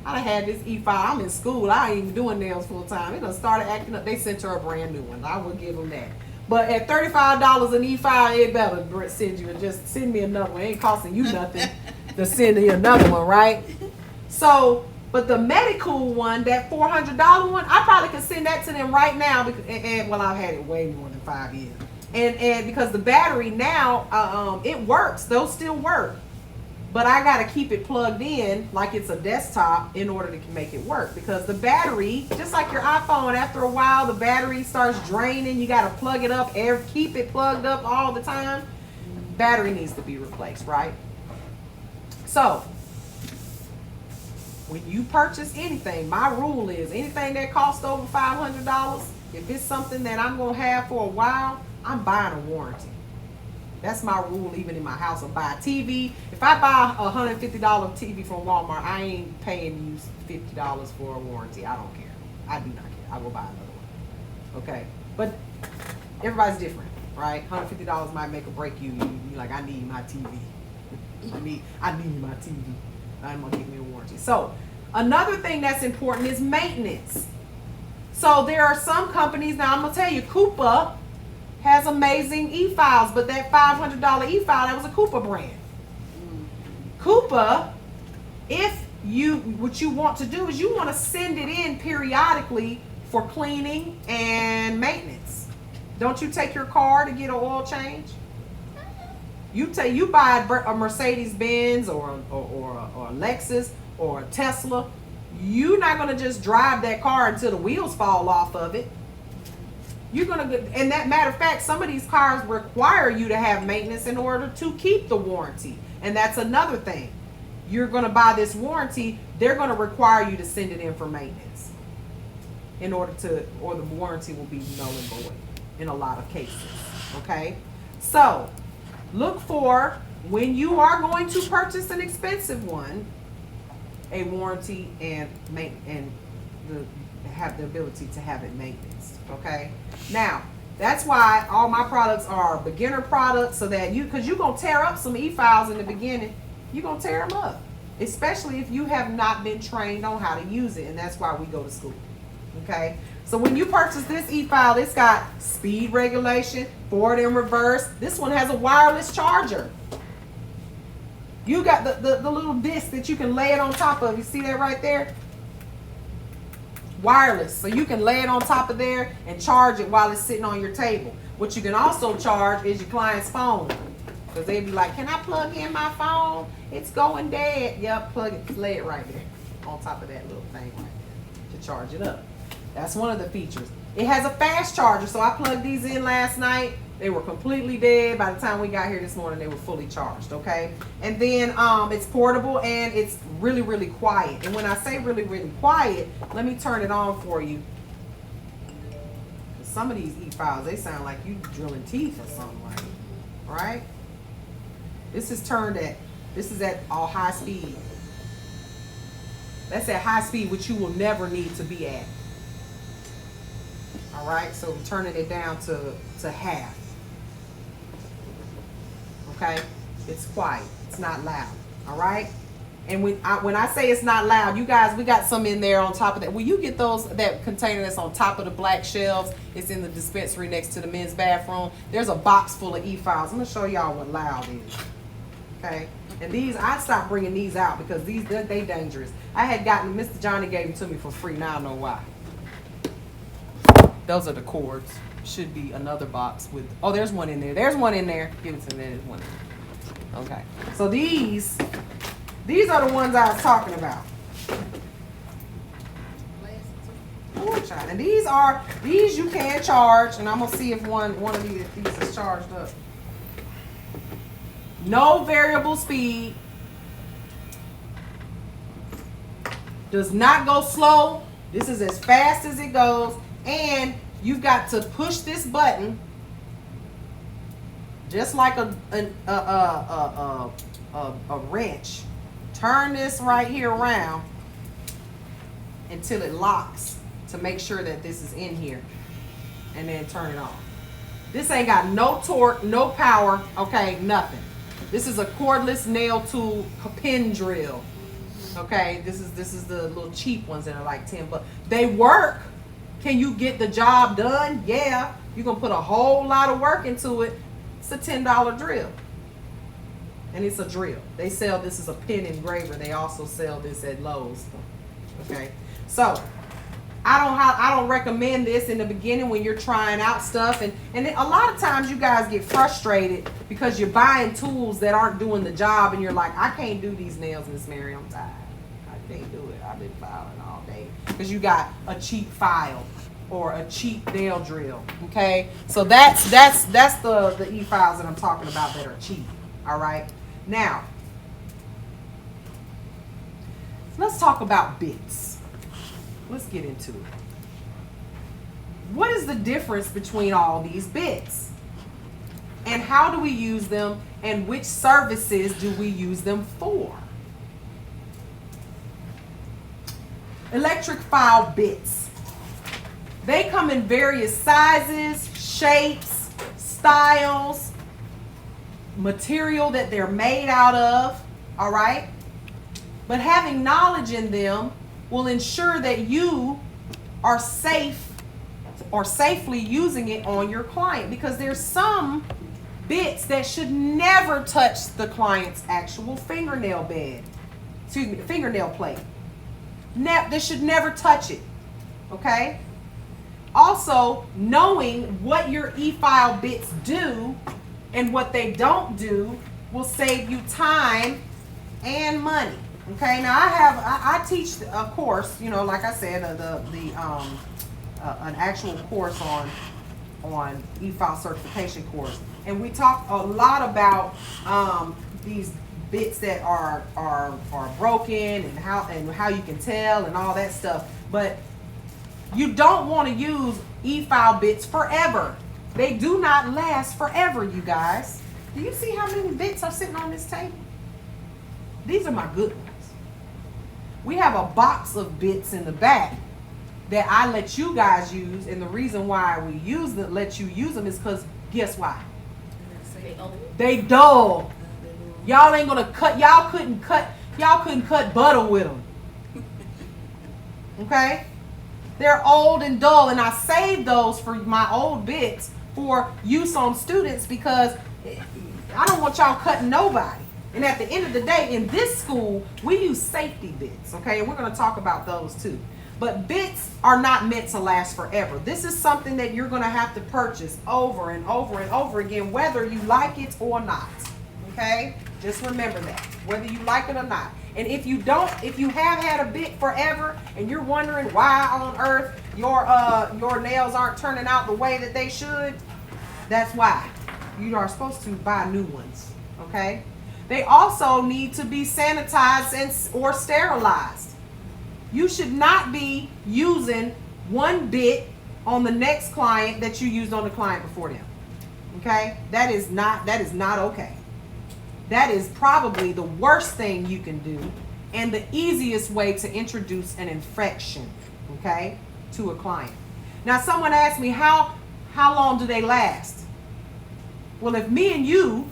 I done had this e-file. I'm in school. I ain't even doing nails full time. It done started acting up. They sent her a brand new one. I will give them that. But at $35 an e-file, it better send you and just send me another one. It ain't costing you nothing to send you another one, right? So, but the medical one, that $400 one, I probably could send that to them right now. Because, well, I've had it way more than 5 years. And because the battery now, it works. Those still work. But I got to keep it plugged in like it's a desktop in order to make it work. Because the battery, just like your iPhone, after a while, the battery starts draining. You got to plug it up, keep it plugged up all the time. Battery needs to be replaced, right? So, when you purchase anything, my rule is anything that costs over $500, if it's something that I'm going to have for a while, I'm buying a warranty. That's my rule even in my house. I buy a TV. If I buy a $150 TV from Walmart, I ain't paying you $50 for a warranty. I don't care. I do not care. I will buy another one. Okay? But everybody's different, right? $150 might make or break you. You're like, I need my TV. I need my TV. I'm going to give me a warranty. So, another thing that's important is maintenance. So, there are some companies, now I'm going to tell you, Coupa has amazing e-files, but that $500 e-file, that was a Coupa brand. Coupa, what you want to do is you want to send it in periodically for cleaning and maintenance. Don't you take your car to get an oil change? You buy a Mercedes-Benz or a Lexus or a Tesla, you're not going to just drive that car until the wheels fall off of it. You're going to, and that matter of fact, some of these cars require you to have maintenance in order to keep the warranty. And that's another thing. You're going to buy this warranty, they're going to require you to send it in for maintenance in order to, or the warranty will be null and void in a lot of cases. Okay? So, look for, when you are going to purchase an expensive one, a warranty and have the ability to have it maintenance. Okay? Now, That's why all my products are beginner products, so that because you're going to tear up some e-files in the beginning. You're going to tear them up, especially if you have not been trained on how to use it, and that's why we go to school. Okay? So when you purchase this e-file, it's got speed regulation, forward and reverse. This one has a wireless charger. You got the little disc that you can lay it on top of. You see that right there? Wireless. So you can lay it on top of there and charge it while it's sitting on your table. What you can also charge is your client's phone. Because they'd be like, can I plug in my phone? It's going dead. Yep, plug it, lay it right there on top of that little thing right there to charge it up. That's one of the features. It has a fast charger, so I plugged these in last night. They were completely dead. By the time we got here this morning, they were fully charged, okay? And then it's portable and it's really, really quiet. And when I say really, really quiet, let me turn it on for you. Some of these e-files, they sound like you drilling teeth or something like that, right? This is at all high speed. That's at high speed, which you will never need to be at. All right, so I'm turning it down to half. Okay, it's quiet. It's not loud. All right, and when I say it's not loud, you guys, we got some in there on top of that. When you get that container that's on top of the black shelves, it's in the dispensary next to the men's bathroom. There's a box full of e-files. I'm gonna show y'all what loud is. Okay, and these, I stopped bringing these out because they dangerous. I had gotten, Mr. Johnny gave them to me for free. Now I know why. Those are the cords. Should be another box with, oh, there's one in there. There's one in there. Give it to me. There's one in there. Okay. So these are the ones I was talking about. And these you can charge, and I'm gonna see if one of these is charged up. No variable speed. Does not go slow. This is as fast as it goes. And you've got to push this button just like a wrench. Turn this right here around until it locks to make sure that this is in here, and then turn it off. This ain't got no torque, no power, okay, nothing. This is a cordless nail tool pin drill. Okay, this is the little cheap ones that are like 10 bucks. They work. Can you get the job done? Yeah. You're going to put a whole lot of work into it. It's a $10 drill. And it's a drill. They sell this as a pin engraver. They also sell this at Lowe's. Okay. So, I don't recommend this in the beginning when you're trying out stuff. And a lot of times you guys get frustrated because you're buying tools that aren't doing the job. And you're like, I can't do these nails, Miss Mary. I'm tired. I can't do it. I've been filing all day. Because you got a cheap file or a cheap nail drill, okay? So that's the e-files that I'm talking about that are cheap, all right? Now, let's talk about bits. Let's get into it. What is the difference between all these bits? And how do we use them, and which services do we use them for? Electric file bits. They come in various sizes, shapes, styles, material that they're made out of, all right? But having knowledge in them will ensure that you are safe or safely using it on your client, because there's some bits that should never touch the client's actual fingernail bed. Excuse me, the fingernail plate. They should never touch it, okay? Also, knowing what your e-file bits do and what they don't do will save you time and money, okay? Now, I teach a course, you know, like I said, an actual course on e-file certification course, and we talk a lot about these bits that are broken and how you can tell and all that stuff. But you don't want to use e-file bits forever. They do not last forever, you guys. Do you see how many bits are sitting on this table? These are my good ones. We have a box of bits in the back that I let you guys use, and the reason why we let you use them is because guess why? They dull. Y'all ain't gonna cut. Y'all couldn't cut butter with them. Okay? They're old and dull, and I saved those for my old bits for use on students because I don't want y'all cutting nobody. And at the end of the day, in this school, we use safety bits, okay? And we're going to talk about those too. But bits are not meant to last forever. This is something that you're going to have to purchase over and over and over again, whether you like it or not, okay? Just remember that, whether you like it or not. And if you have had a bit forever and you're wondering why on earth your nails aren't turning out the way that they should, that's why. You are supposed to buy new ones, okay? They also need to be sanitized or sterilized. You should not be using one bit on the next client that you used on the client before them, okay? That is not okay. That is probably the worst thing you can do and the easiest way to introduce an infection, okay, to a client. Now, someone asked me, how long do they last? Well, if me and you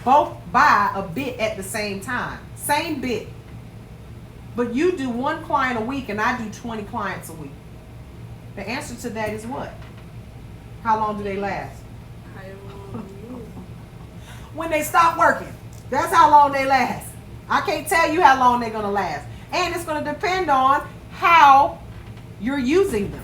both buy a bit at the same time, same bit, but you do one client a week and I do 20 clients a week, the answer to that is what? How long do they last? When they stop working. That's how long they last. I can't tell you how long they're going to last. And it's going to depend on how you're using them.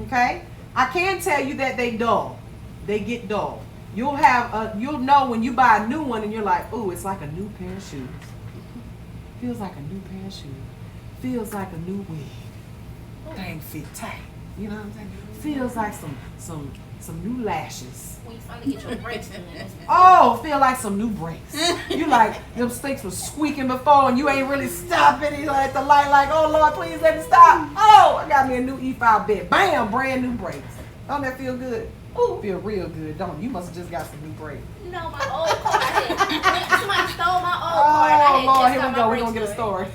Okay? I can tell you that they dull. They get dull. You'll know when you buy a new one and you're like, ooh, it's like a new pair of shoes. Feels like a new pair of shoes. Feels like a new wig. Dang, fit tight. You know what I'm saying? Feels like some new lashes. When you finally get your brakes done. Oh, feel like some new brakes. You like them sticks was squeaking before and you ain't really stopping. You at the light like, oh Lord, please let me stop. Oh, I got me a new E-file bit. Bam, brand new brakes. Don't that feel good? Ooh, feel real good, don't you? You must have just got some new brakes. No, my old car. Somebody stole my old car. And I Oh had Lord, just here got we my go. We're brakes gonna get a done. story.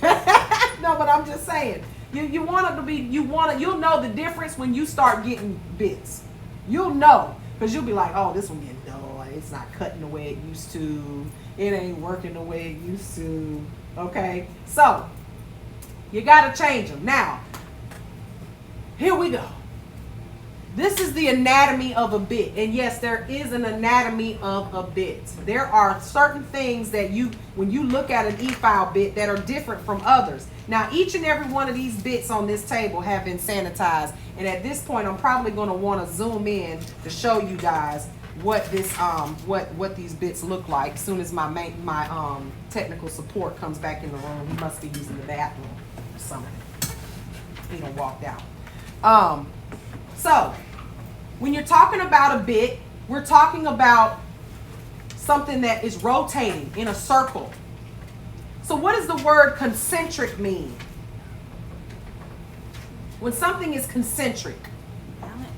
No, but I'm just saying. You want it to be. You'll know the difference when you start getting bits. You'll know. Because you'll be like, oh, this one getting dull. It's not cutting the way it used to. It ain't working the way it used to. Okay? So, you got to change them. Now, here we go. This is the anatomy of a bit. And yes, there is an anatomy of a bit. There are certain things that when you look at an E-file bit that are different from others. Now, each and every one of these bits on this table have been sanitized. And at this point, I'm probably going to want to zoom in to show you guys what this what these bits look like. As soon as my technical support comes back in the room, he must be using the bathroom or something. He done walked out. So, when you're talking about a bit, we're talking about something that is rotating in a circle. So what does the word concentric mean? When something is concentric.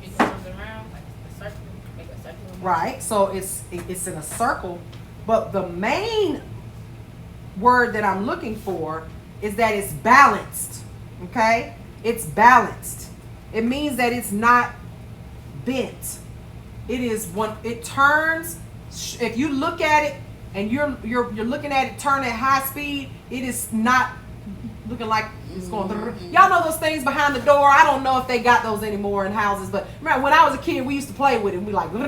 It goes around like a circle, make a circle. Right, so it's in a circle, but the main word that I'm looking for is that it's balanced, okay? It's balanced. It means that it's not bent. It turns, if you look at it and you're looking at it turn at high speed, it is not looking like it's going through. Y'all know those things behind the door? I don't know if they got those anymore in houses, but remember when I was a kid, we used to play with it. We like, now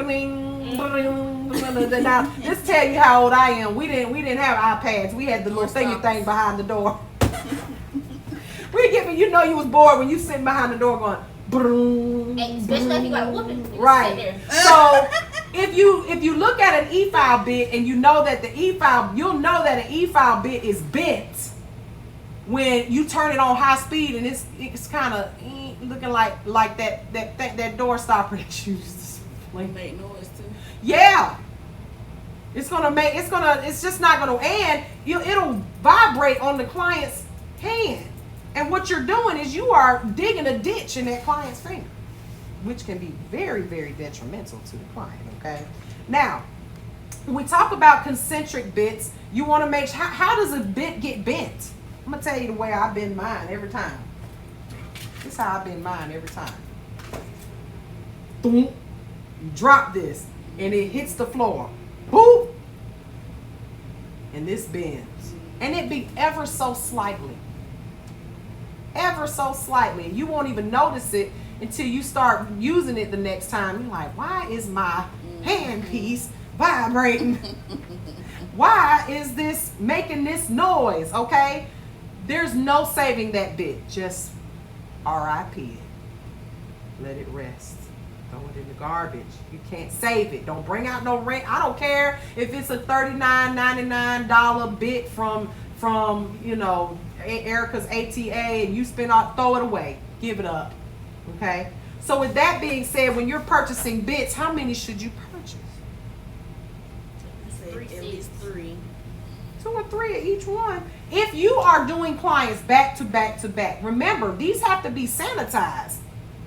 this tell you how old I am. We didn't have iPads. We had the little thingy thing behind the door. You know you was bored when you sitting behind the door going, broom, especially if you got a whooping. right. So if you look at an E-file bit and you know that you'll know that an E-file bit is bent when you turn it on high speed and it's kind of looking like that door stopper that you used to make noise too. Yeah. It's just not gonna, and it'll vibrate on the client's hand. And what you're doing is you are digging a ditch in that client's finger, which can be very, very detrimental to the client, okay? Now, when we talk about concentric bits, you want to make how does a bit get bent? I'm going to tell you the way I bend mine every time. This is how I bend mine every time. Boom. You drop this, and it hits the floor. Boop. And this bends. And it be ever so slightly. Ever so slightly. And you won't even notice it until you start using it the next time. You're like, why is my handpiece vibrating? Why is this making this noise? Okay? There's no saving that bit. Just RIP it. Let it rest. Throw it in the garbage. You can't save it. Don't bring out no rent. I don't care if it's a $39.99 bit from you know, Erica's ATA and you spend all, throw it away. Give it up. Okay? So with that being said, when you're purchasing bits, how many should you purchase? I Three, say at least 3. 2 or 3 of each one. If you are doing clients back to back to back, remember, these have to be sanitized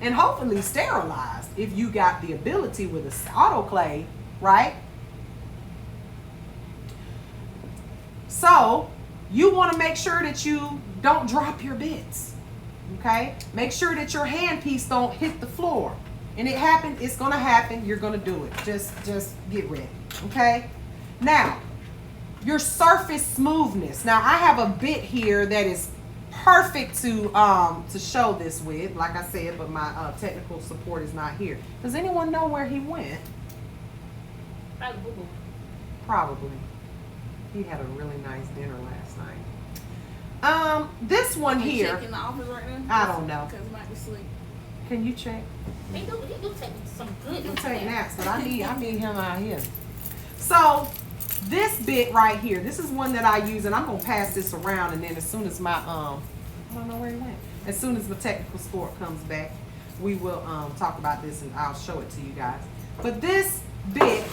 and hopefully sterilized if you got the ability with an autoclave, right? So you want to make sure that you don't drop your bits. Okay? Make sure that your handpiece don't hit the floor. And it happened, it's gonna happen, you're gonna do it. Just get ready. Okay? Now, your surface smoothness. Now I have a bit here that is perfect to show this with, like I said, but my technical support is not here. Does anyone know where he went? Probably Google. Probably. He had a really nice dinner last night. This one here. Checking the office right now? I don't know. Because might be sleep. Can you check? He do take some good. He'll take naps, but I need him out here. So this bit right here, this is one that I use, and I'm gonna pass this around, and then as soon as my I don't know where he went. As soon as the technical support comes back, we will talk about this and I'll show it to you guys. But this bit,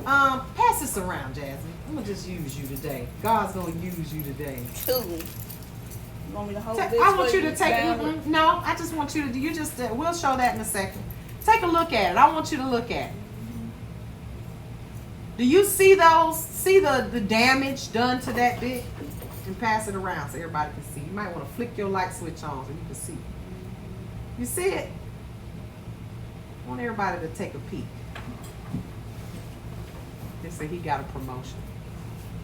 pass this around, Jasmine. I'm gonna just use you today. God's gonna use you today. 2. You want me to hold this? I want for you to take down? it. No, I just want you to. You just. We'll show that in a second. Take a look at it. I want you to look at it. Do you see those? See the damage done to that bit? And pass it around so everybody can see. You might want to flick your light switch on so you can see. You see it? I want everybody to take a peek. They say he got a promotion.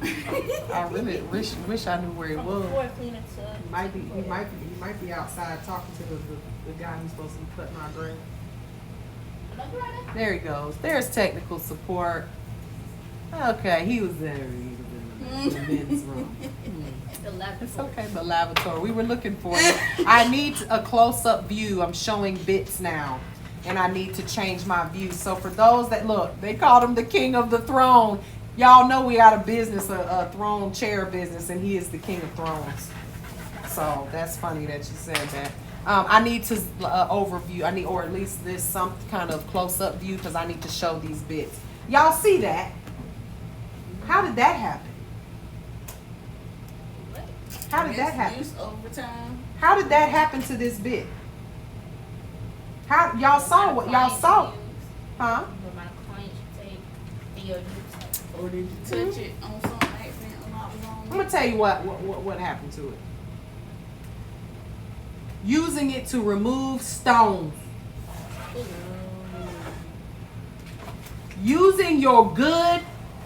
I really wish I knew where he From was. floor cleaner to. He might be outside talking to the guy who's supposed to be cutting our grass. There he goes. There's technical support. Okay, he was there. He was in the men's room. The lavatory. It's okay, the lavatory. We were looking for it. I need a close-up view. I'm showing bits now, and I need to change my view. So for those that look, they called him the king of the throne. Y'all know we got a business, a throne chair business, and he is the king of thrones. So that's funny that you said that. I need to overview. Or at least this some kind of close-up view because I need to show these bits. Y'all see that? How did that happen? How did that happen? Use overtime. How did that happen to this bit? How y'all saw what y'all saw? Huh? What my clients take and your use. Or did you touch it on some accident or not wrong? I'm gonna tell you what happened to it. Using it to remove stones. Using your good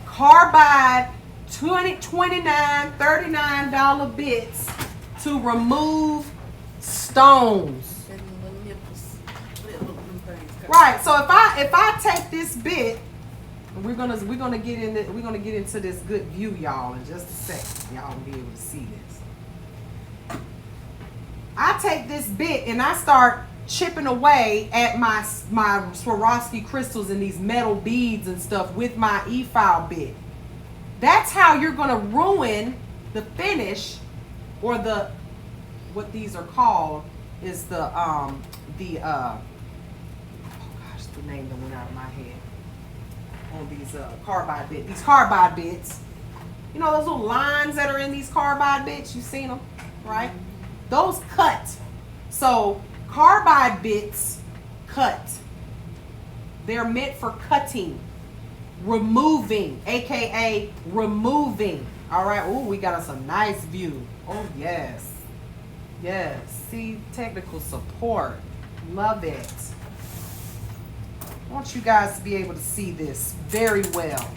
carbide $29, $39 bits to remove stones. Right. So if I take this bit, we're gonna get into this good view, y'all, in just a second. Y'all will be able to see this. I take this bit and I start chipping away at my Swarovski crystals and these metal beads and stuff with my E-file bit. That's how you're gonna ruin the finish, or what these are called is the name that went out of my head on these carbide bits. These carbide bits, you know those little lines that are in these carbide bits. You seen them, right? Those cut. So carbide bits cut. They're meant for cutting, removing, aka removing. All right. Oh, we got us a nice view. Oh yes. Yes, see, technical support. Love it. I want you guys to be able to see this very well.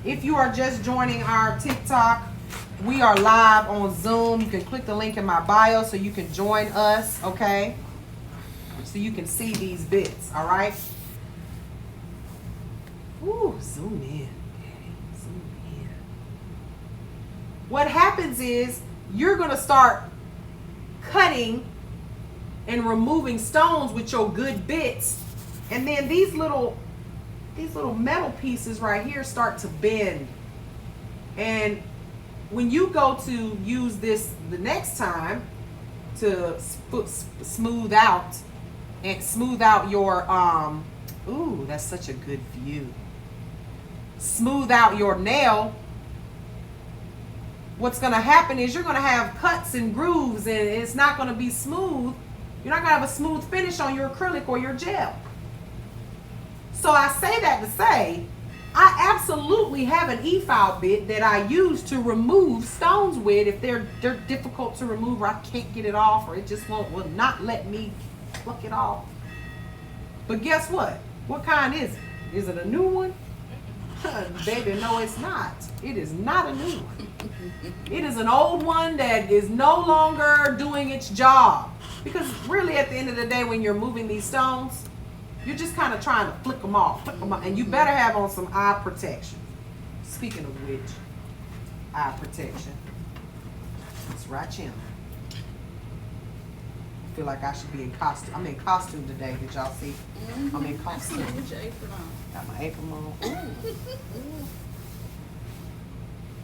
If you are just joining our TikTok, we are live on Zoom. You can click the link in my bio so you can join us, okay? So you can see these bits, all right? Ooh, zoom in, Daddy. Zoom in. What happens is you're going to start cutting and removing stones with your good bits, and then these little metal pieces right here start to bend. And when you go to use this the next time to smooth out your ooh, that's such a good view. Smooth out your nail. What's going to happen is you're going to have cuts and grooves, and it's not going to be smooth. You're not going to have a smooth finish on your acrylic or your gel. So I say that to say, I absolutely have an e-file bit that I use to remove stones with if they're difficult to remove, or I can't get it off, or it just will not let me pluck it off. But guess what? What kind is it? Is it a new one? Baby, no, it's not. It is not a new one. It is an old one that is no longer doing its job. Because really, at the end of the day, when you're moving these stones, you're just kind of trying to flick them off, and you better have on some eye protection. Speaking of which, eye protection. It's right here. I feel like I should be in costume. I'm in costume today. Did y'all see? I'm in costume. With your apron on. Got my apron on.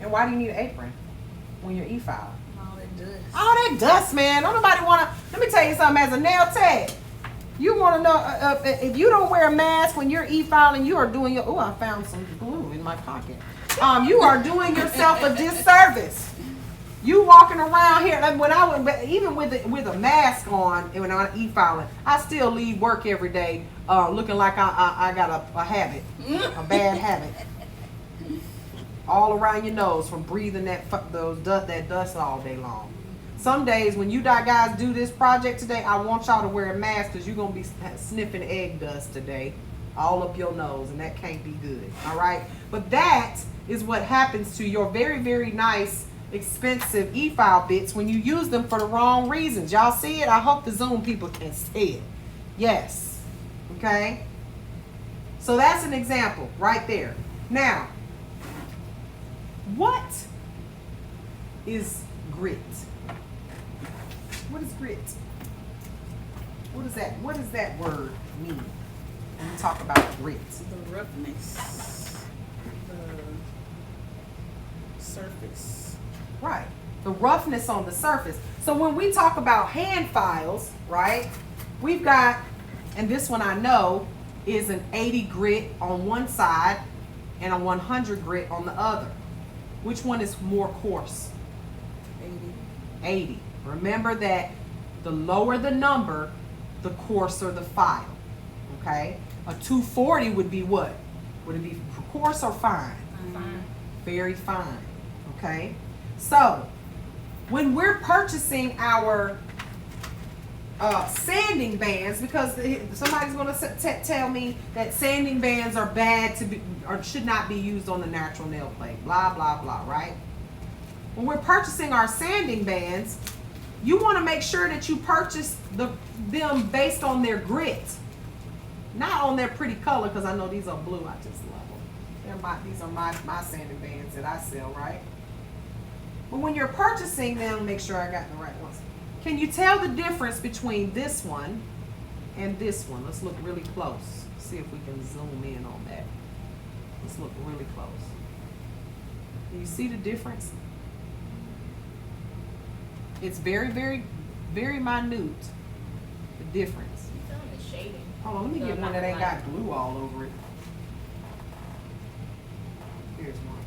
And why do you need an apron when you're e-file? All that dust. All that dust, man. Don't nobody want to. Let me tell you something. As a nail tech, you want to know if you don't wear a mask when you're e-filing, you are doing your. Oh, I found some glue in my pocket. You are doing yourself a disservice. You walking around here, like when I would, even with a mask on, and when I'm e-filing, I still leave work every day looking like I got a habit, a bad habit, all around your nose from breathing that dust all day long. Some days when you guys do this project today, I want y'all to wear a mask because you're gonna be sniffing egg dust today, all up your nose, and that can't be good. All right, but that is what happens to your very, very nice, expensive e-file bits when you use them for the wrong reasons. Y'all see it? I hope the Zoom people can see it. Yes. Okay. So that's an example right there. Now, what is grit? What is grit? What is that? What does that word mean when we talk about grit? The roughness. The surface. Right. The roughness on the surface. So when we talk about hand files, right, we've got, and this one I know is an 80 grit on one side and a 100 grit on the other. Which one is more coarse? 80. Remember that the lower the number, the coarser the file. Okay? A 240 would be what? Would it be coarse or fine? Fine. Very fine. Okay? So, when we're purchasing our sanding bands, because somebody's going to tell me that sanding bands are bad to be, or should not be used on the natural nail plate, blah, blah, blah, right? When we're purchasing our sanding bands, you want to make sure that you purchase them based on their grit, not on their pretty color, because I know these are blue. I just love them. These are my sanding bands that I sell, right? But when you're purchasing them, make sure I got the right ones. Can you tell the difference between this one and this one? Let's look really close. See if we can zoom in on that. Let's look really close. Can you see the difference? It's very, very, very minute, the difference. You feeling the shading? Hold on, let me get one that ain't got glue all over it. Here's one.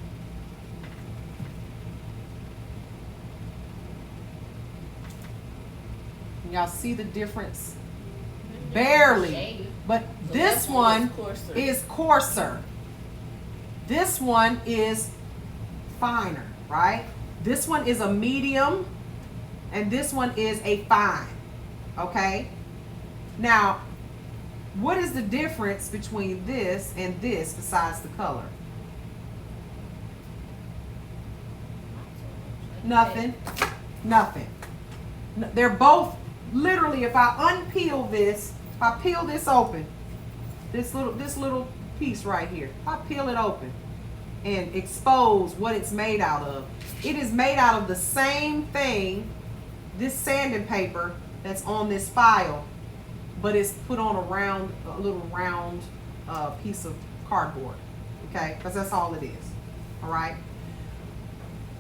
Can y'all see the difference? Barely. Shaded. But So this that one one is coarser. is coarser. This one is finer, right? This one is a medium, and this one is a fine. Okay? Now, what is the difference between this and this besides the color? Nothing. Nothing. They're both literally, if I unpeel this, if I peel this open, this little piece right here, if I peel it open and expose what it's made out of, it is made out of the same thing, this sanding paper that's on this file, but it's put on a little round piece of cardboard. Okay, because that's all it is. All right.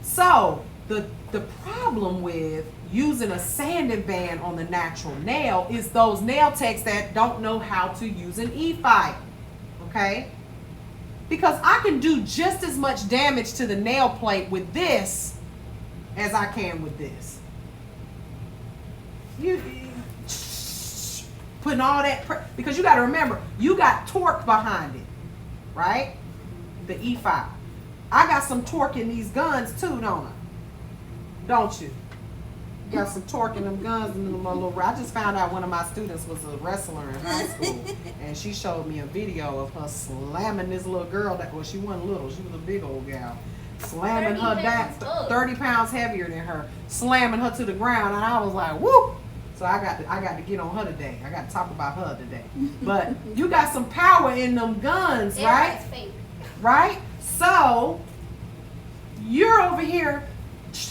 So the problem with using a sanding band on the natural nail is those nail techs that don't know how to use an e-file. Okay? Because I can do just as much damage to the nail plate with this as I can with this. You putting all that because you got to remember, you got torque behind it, right? The e-file. I got some torque in these guns too, don't I? Don't you? Got some torque in them guns and them little. I just found out one of my students was a wrestler in high school, and she showed me a video of her slamming this little girl. She wasn't little; she was a big old gal, slamming her down, 30 pounds heavier than her, slamming her to the ground, and I was like, "Whoop!" So I got to get on her today. I got to talk about her today. But you got some power in them guns, right? Right? So you're over here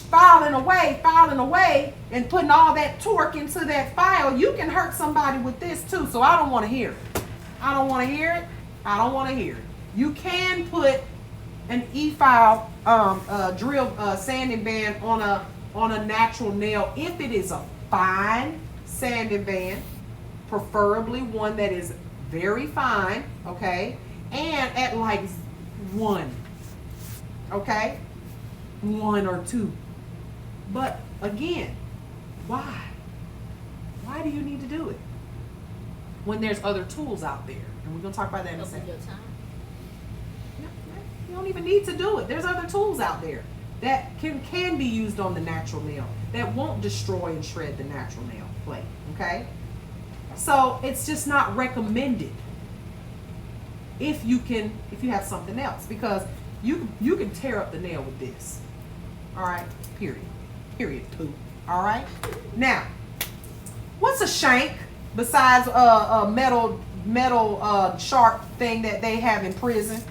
filing away, and putting all that torque into that file. You can hurt somebody with this too. So I don't want to hear it. I don't want to hear it. I don't want to hear it. You can put an e-file drill sanding band on a natural nail if it is a fine sanding band, preferably one that is very fine, okay, and at like 1, okay, 1 or 2. But again, why? Why do you need to do it when there's other tools out there? And we're gonna talk about that in a second. You don't even need to do it. There's other tools out there that can be used on the natural nail that won't destroy and shred the natural nail plate. Okay, so it's just not recommended if you have something else, because you can tear up the nail with this. All right, period, poo. All right, now what's a shank besides a metal sharp thing that they have in prison?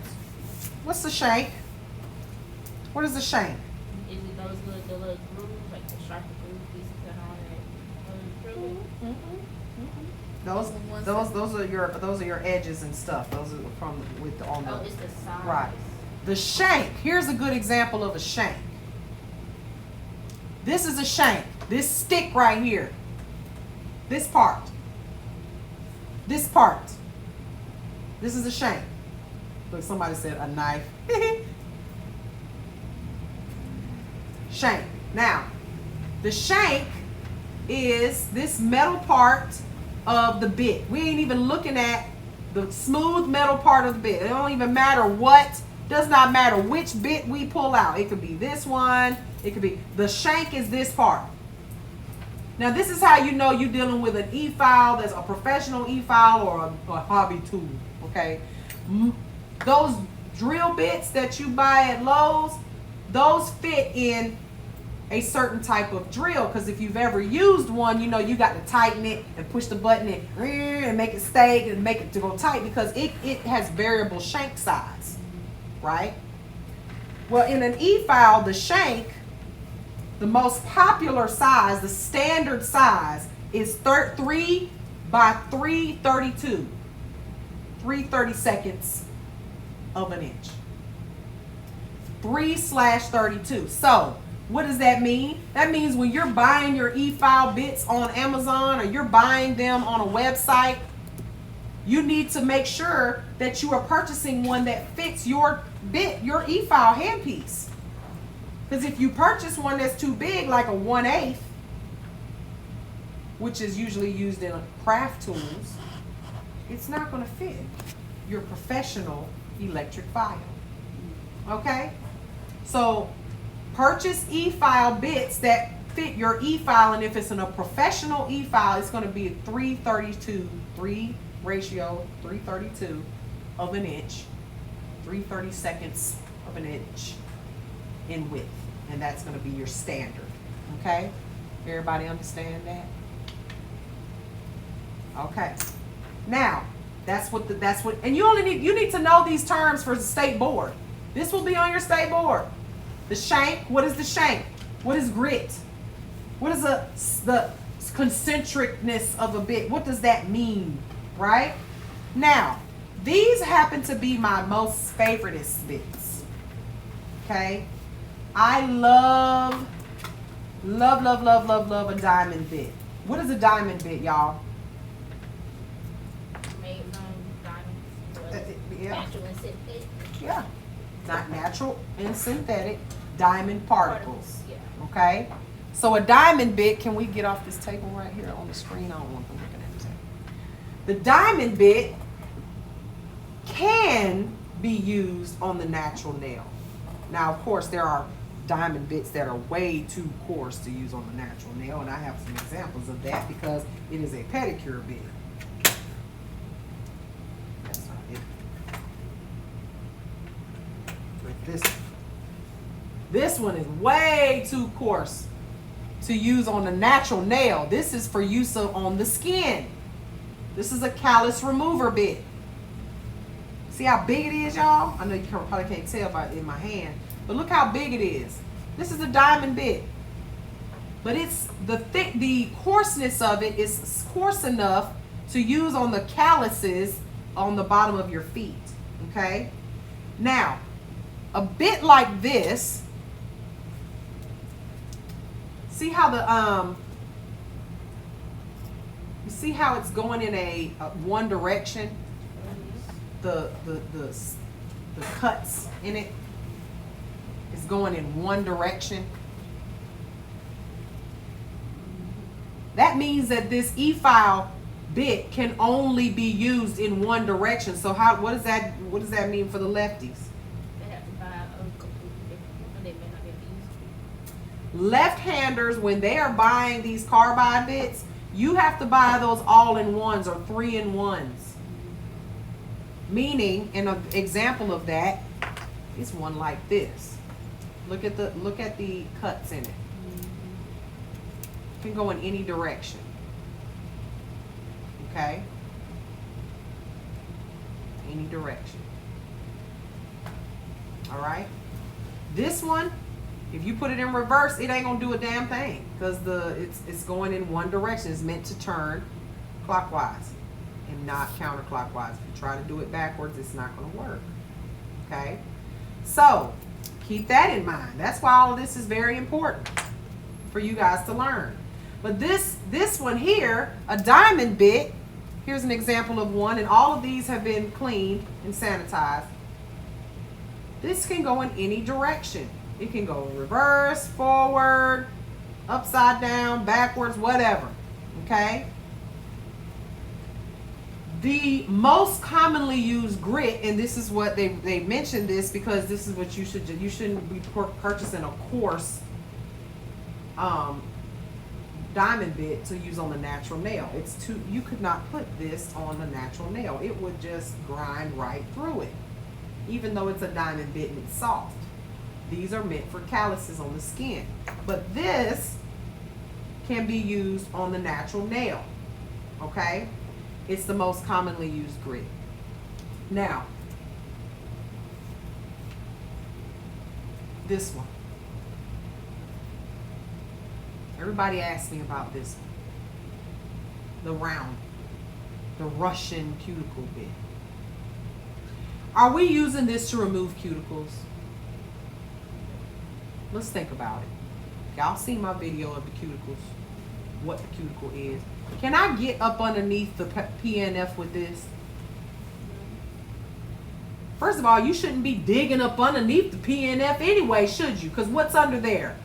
What's the shank? What is a shank? Is it those little grooves, like the sharp groove pieces and all that? Those are your edges and stuff. Those are on the. Oh, it's the size. Right. The shank. Here's a good example of a shank. This is a shank. This stick right here. This part. This part. This is a shank. Look, somebody said a knife. Shank. Now, the shank is this metal part of the bit. We ain't even looking at the smooth metal part of the bit. It don't even matter what, does not matter which bit we pull out. It could be this one, it could be, the shank is this part. Now this is how you know you're dealing with an e-file that's a professional e-file or a hobby tool, okay? Those drill bits that you buy at Lowe's, those fit in a certain type of drill, because if you've ever used one, you know you got to tighten it and push the button and make it stay and make it to go tight, because it has variable shank size, right? Well, in an e-file, the shank, the most popular size, the standard size is 3 by 332, 3/32 of an inch. 3/32. So what does that mean? That means when you're buying your e-file bits on Amazon or you're buying them on a website, you need to make sure that you are purchasing one that fits your bit, your e-file handpiece. Because if you purchase one that's too big, like a 1/8, which is usually used in craft tools, it's not going to fit your professional electric file. Okay? So purchase e-file bits that fit your e-file, and if it's in a professional e-file, it's going to be 332, 332 of an inch, 3/32 of an inch in width, and that's going to be your standard. Okay, everybody understand that? Okay, now that's what, and you need to know these terms for the state board. This will be on your state board. The shank, what is the shank? What is grit? What is the concentricness of a bit? What does that mean, right? Now, these happen to be my most favoriteest bits. Okay, I love a diamond bit. What is a diamond bit, y'all? Made from diamonds. Yeah. Natural and synthetic. Yeah, not natural and synthetic diamond particles. Yeah. Okay, so a diamond bit, can we get off this table right here on the screen? I don't want them looking at the table. The diamond bit can be used on the natural nail. Now, of course, there are diamond bits that are way too coarse to use on the natural nail, and I have some examples of that because it is a pedicure bit. That's not it. Like this one. This one is way too coarse to use on a natural nail. This is for use on the skin. This is a callus remover bit. See how big it is, y'all? I know you probably can't tell by it in my hand, but look how big it is. This is a diamond bit, but it's the coarseness of it is coarse enough to use on the calluses on the bottom of your feet. Okay, now a bit like this. See how you see how it's going in a one direction. The cuts in it is going in one direction. That means that this e-file bit can only be used in one direction. So what does that mean for the lefties? They have to buy a completely different one. They may not be able to use it. Left-handers, when they are buying these carbide bits, you have to buy those all-in-ones or 3-in-1s. Meaning, an example of that is one like this. Look at the cuts in it. It can go in any direction. Okay? Any direction. All right? This one, if you put it in reverse, it ain't gonna do a damn thing because it's going in one direction. It's meant to turn clockwise and not counterclockwise. If you try to do it backwards, it's not going to work. Okay? So, keep that in mind. That's why all of this is very important for you guys to learn. But this one here, a diamond bit, here's an example of one, and all of these have been cleaned and sanitized. This can go in any direction. It can go reverse, forward, upside down, backwards, whatever. Okay? The most commonly used grit, and this is what they mentioned this because this is what you should do. You shouldn't be purchasing a coarse diamond bit to use on the natural nail. You could not put this on the natural nail. It would just grind right through it, even though it's a diamond bit and it's soft. These are meant for calluses on the skin, but this can be used on the natural nail. Okay? It's the most commonly used grit. Now, this one. Everybody asks me about this one. The round, the Russian cuticle bit. Are we using this to remove cuticles? Let's think about it. Y'all seen my video of the cuticles, what the cuticle is. Can I get up underneath the PNF with this? First of all, you shouldn't be digging up underneath the PNF anyway, should you? Because what's under there?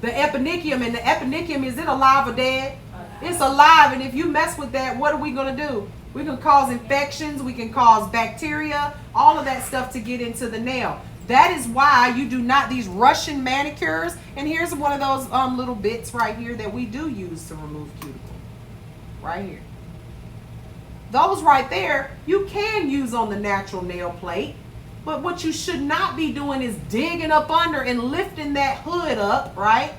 The eponychium, and the eponychium, is it alive or dead? It's alive, and if you mess with that, what are we going to do? We can cause infections, we can cause bacteria, all of that stuff to get into the nail. That is why you do not, these Russian manicures, and here's one of those little bits right here that we do use to remove cuticle. Right here. Those right there, you can use on the natural nail plate, but what you should not be doing is digging up under and lifting that hood up, right?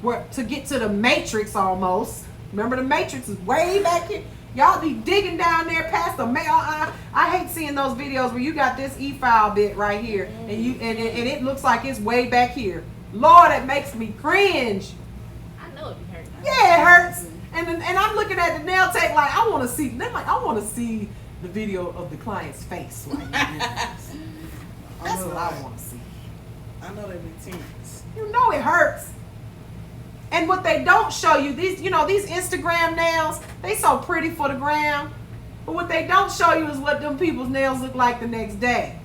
Where, to get to the matrix almost. Remember the matrix is way back here. Y'all be digging down there past the mail. I hate seeing those videos where you got this e-file bit right here, and it looks like it's way back here. Lord, it makes me cringe. I know it be hurting. Yeah, it hurts. And I'm looking at the nail tech like I want to see. They're like, I want to see the video of the client's face. Like, that's what I want to see. I know they be tense. You know it hurts. And what they don't show you, these Instagram nails, they so pretty for the gram. But what they don't show you is what them people's nails look like the next day.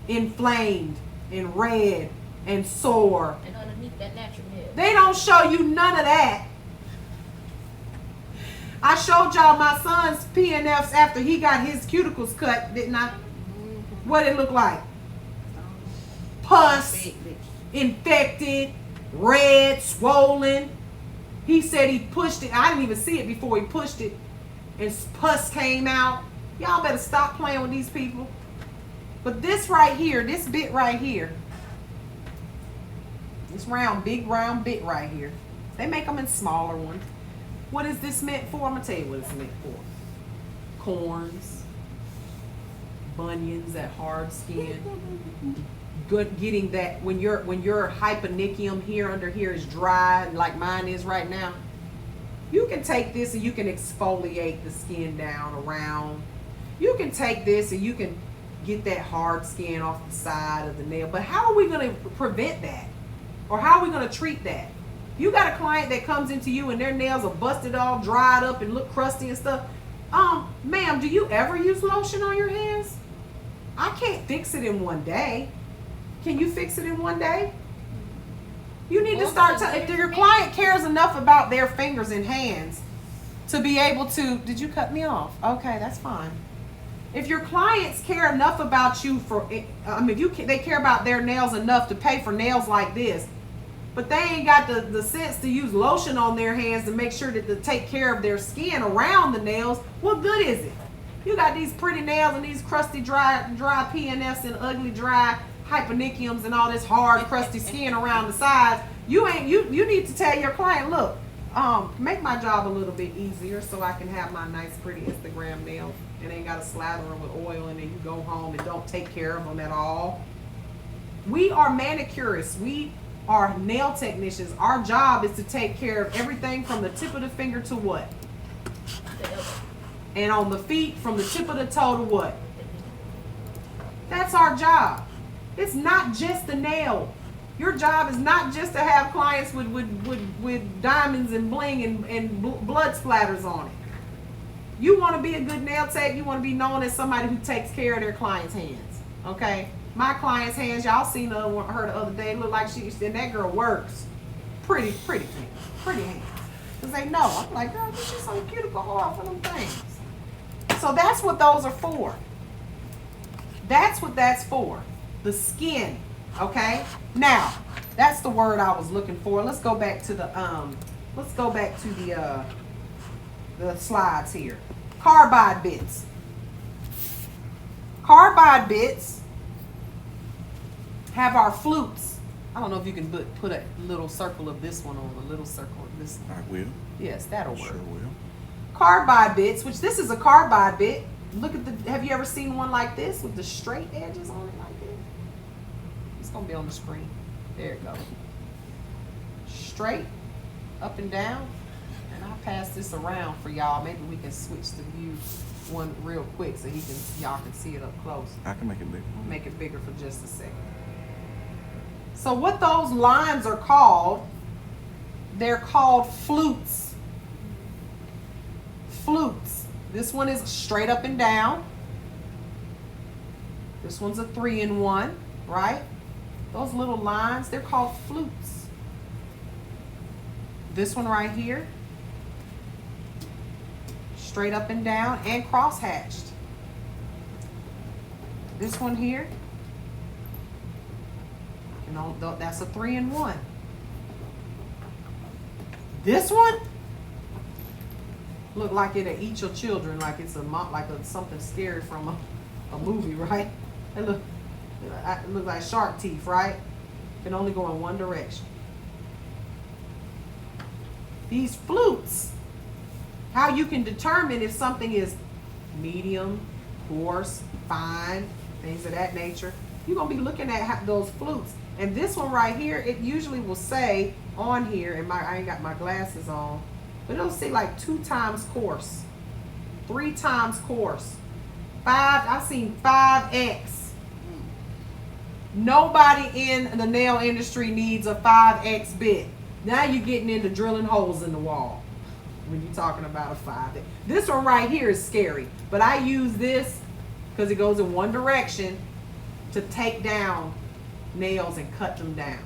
Inflamed and red and sore. And underneath that natural nail. They don't show you none of that. I showed y'all my son's PNFs after he got his cuticles cut, didn't I? What it look like? Pus, infected, red, swollen. He said he pushed it. I didn't even see it before he pushed it. And pus came out. Y'all better stop playing with these people. But this right here, this bit right here, this big round bit right here, they make them in smaller ones. What is this meant for? I'm going to tell you what it's meant for. Corns, bunions, that hard skin. Good, getting that when your hyponychium here under here is dry, like mine is right now. You can take this and you can exfoliate the skin down around. You can take this and you can get that hard skin off the side of the nail. But how are we going to prevent that? Or how are we going to treat that? You got a client that comes into you and their nails are busted all dried up and look crusty and stuff. Ma'am, do you ever use lotion on your hands? I can't fix it in one day. Can you fix it in one day? You need to start, if your client cares enough about their fingers and hands to be able to, did you cut me off? Okay, that's fine. If your clients care enough about you they care about their nails enough to pay for nails like this, but they ain't got the sense to use lotion on their hands to make sure that to take care of their skin around the nails, what good is it? You got these pretty nails and these crusty, dry PNFs and ugly, dry hyponychiums and all this hard, crusty skin around the sides. You need to tell your client, look, make my job a little bit easier so I can have my nice, pretty Instagram nails and ain't got to slather them with oil and then you go home and don't take care of them at all. We are manicurists. We are nail technicians. Our job is to take care of everything from the tip of the finger to what? The elbow. And on the feet, from the tip of the toe to what? That's our job. It's not just the nail. Your job is not just to have clients with diamonds and bling and blood splatters on it. You want to be a good nail tech, you want to be known as somebody who takes care of their clients' hands. Okay? My client's hands, y'all seen her the other day, look like and that girl works. Pretty hands. Because they know. I'm like, girl, get you some cuticle oil for them things. So that's what those are for. That's what that's for. The skin. Okay? Now, that's the word I was looking for. Let's go back to the slides here. Carbide bits. Carbide bits have our flutes. I don't know if you can put a little circle of this one on, a little circle of this one. I will. Yes, that'll work. Sure will. Carbide bits, which this is a carbide bit. Look at have you ever seen one like this with the straight edges on it like this? It's gonna be on the screen. There it goes. Straight, up and down. And I'll pass this around for y'all. Maybe we can switch the view one real quick so y'all can see it up close. I can make it bigger. Make it bigger for just a second. So what those lines are called, they're called flutes. Flutes. This one is straight up and down. This one's a 3-in-1, right? Those little lines, they're called flutes. This one right here, straight up and down and cross-hatched. This one here, That's a 3-in-1. This one look like it'll eat your children, like it's something scary from a movie, right? It look like shark teeth, right? Can only go in one direction. These flutes, how you can determine if something is medium, coarse, fine, things of that nature. You're gonna be looking at those flutes. And this one right here, it usually will say on here, and I ain't got my glasses on, but it'll say like 2 times coarse, 3 times coarse, 5. I've seen 5X. Nobody in the nail industry needs a 5X bit. Now you're getting into drilling holes in the wall when you're talking about a 5X. This one right here is scary, but I use this because it goes in one direction to take down nails and cut them down.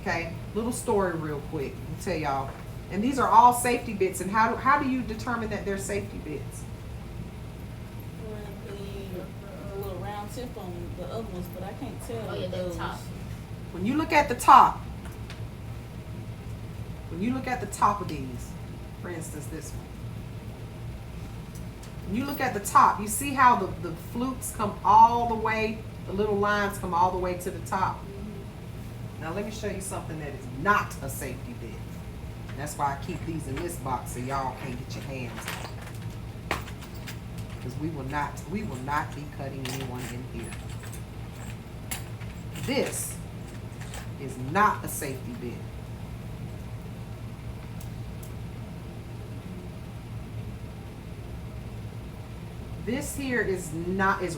Okay, little story real quick. I'll tell y'all. And these are all safety bits. And how do you determine that they're safety bits? The little round tip on the other ones, but I can't tell. Oh yeah, those. the top. When you look at the top, of these, for instance, this one. When you look at the top, you see how the flutes come all the way, the little lines come all the way to the top. Now let me show you something that is not a safety bit. And that's why I keep these in this box so y'all can't get your hands on. Because we will not be cutting anyone in here. This is not a safety bit. This here is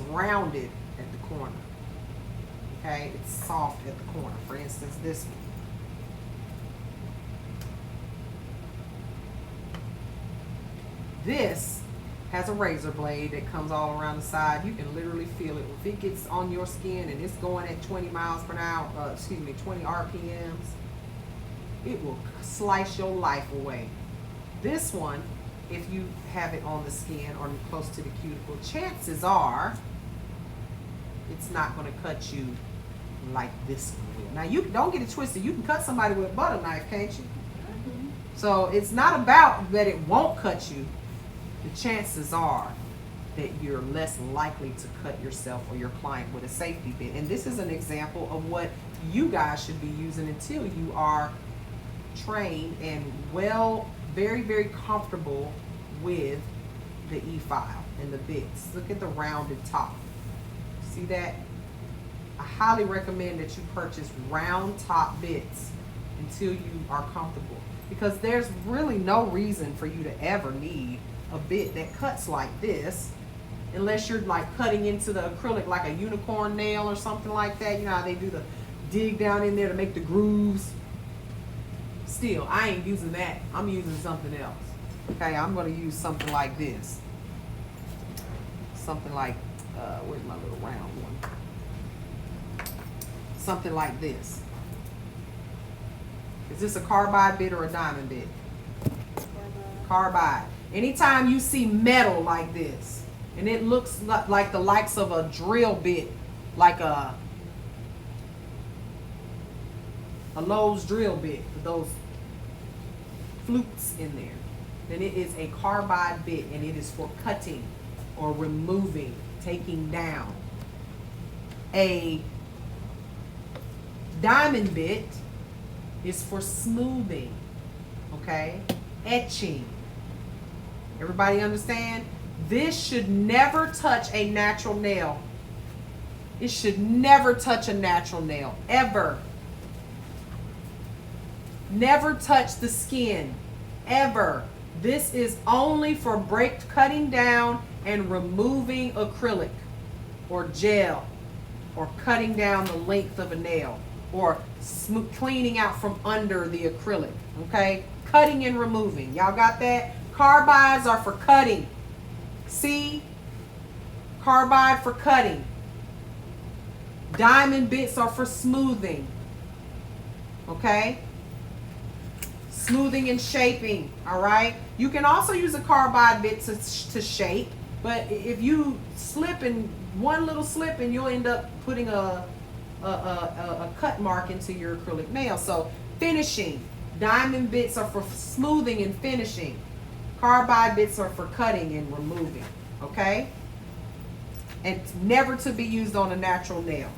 rounded at the corner. Okay, it's soft at the corner. For instance, this one. This has a razor blade that comes all around the side. You can literally feel it. If it gets on your skin and it's going at 20 miles per hour, 20 RPMs, it will slice your life away. This one, if you have it on the skin or close to the cuticle, chances are it's not going to cut you like this one will. Now, you don't get it twisted. You can cut somebody with a butter knife, can't you? Mm-hmm. So it's not about that it won't cut you. The chances are that you're less likely to cut yourself or your client with a safety bit. And this is an example of what you guys should be using until you are trained and very, very comfortable with the E-file and the bits. Look at the rounded top. See that? I highly recommend that you purchase round top bits until you are comfortable, because there's really no reason for you to ever need a bit that cuts like this unless you're like cutting into the acrylic like a unicorn nail or something like that. You know how they do the dig down in there to make the grooves. Still, I ain't using that. I'm using something else. Okay, I'm going to use something like this. Something like, where's my little round one? Something like this. Is this a carbide bit or a diamond bit? Carbide. Anytime you see metal like this, and it looks like the likes of a drill bit, like a Lowe's drill bit with those flutes in there, then it is a carbide bit, and it is for cutting or removing, taking down. A diamond bit is for smoothing, okay? Etching. Everybody understand? This should never touch a natural nail. It should never touch a natural nail, ever. Never touch the skin, ever. This is only for cutting down and removing acrylic or gel, or cutting down the length of a nail, or cleaning out from under the acrylic, okay? Cutting and removing. Y'all got that? Carbides are for cutting. See? Carbide for cutting. Diamond bits are for smoothing. Okay? Smoothing and shaping. All right? You can also use a carbide bit to shape, but if you slip in one little slip, and you'll end up putting a a cut mark into your acrylic nail. So finishing, diamond bits are for smoothing and finishing. Carbide bits are for cutting and removing, okay? And never to be used on a natural nail.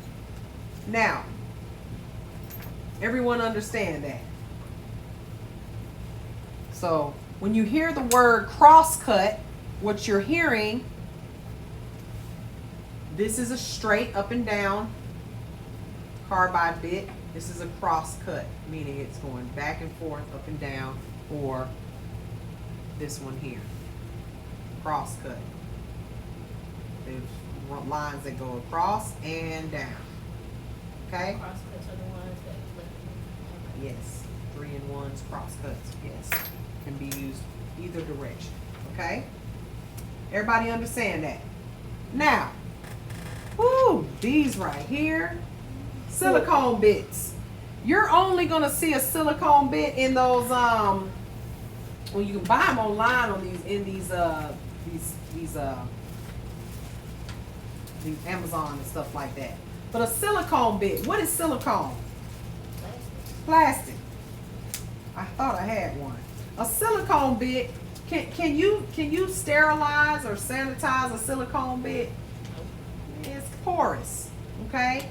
Now, everyone understand that. So when you hear the word cross-cut, what you're hearing, this is a straight up and down carbide bit. This is a cross-cut, meaning it's going back and forth, up and down, or this one here, cross-cut. There's lines that go across and down. Okay? Crosscuts are the ones that flip. Yes. 3-in-1s, cross-cuts. Yes. Can be used either direction. Okay? Everybody understand that? Now, whoo, these right here, silicone bits. You're only gonna see a silicone bit in those well, you can buy them online on these Amazon and stuff like that. But a silicone bit, what is silicone? Plastic. I thought I had one. A silicone bit, can you sterilize or sanitize a silicone bit? It's porous, okay?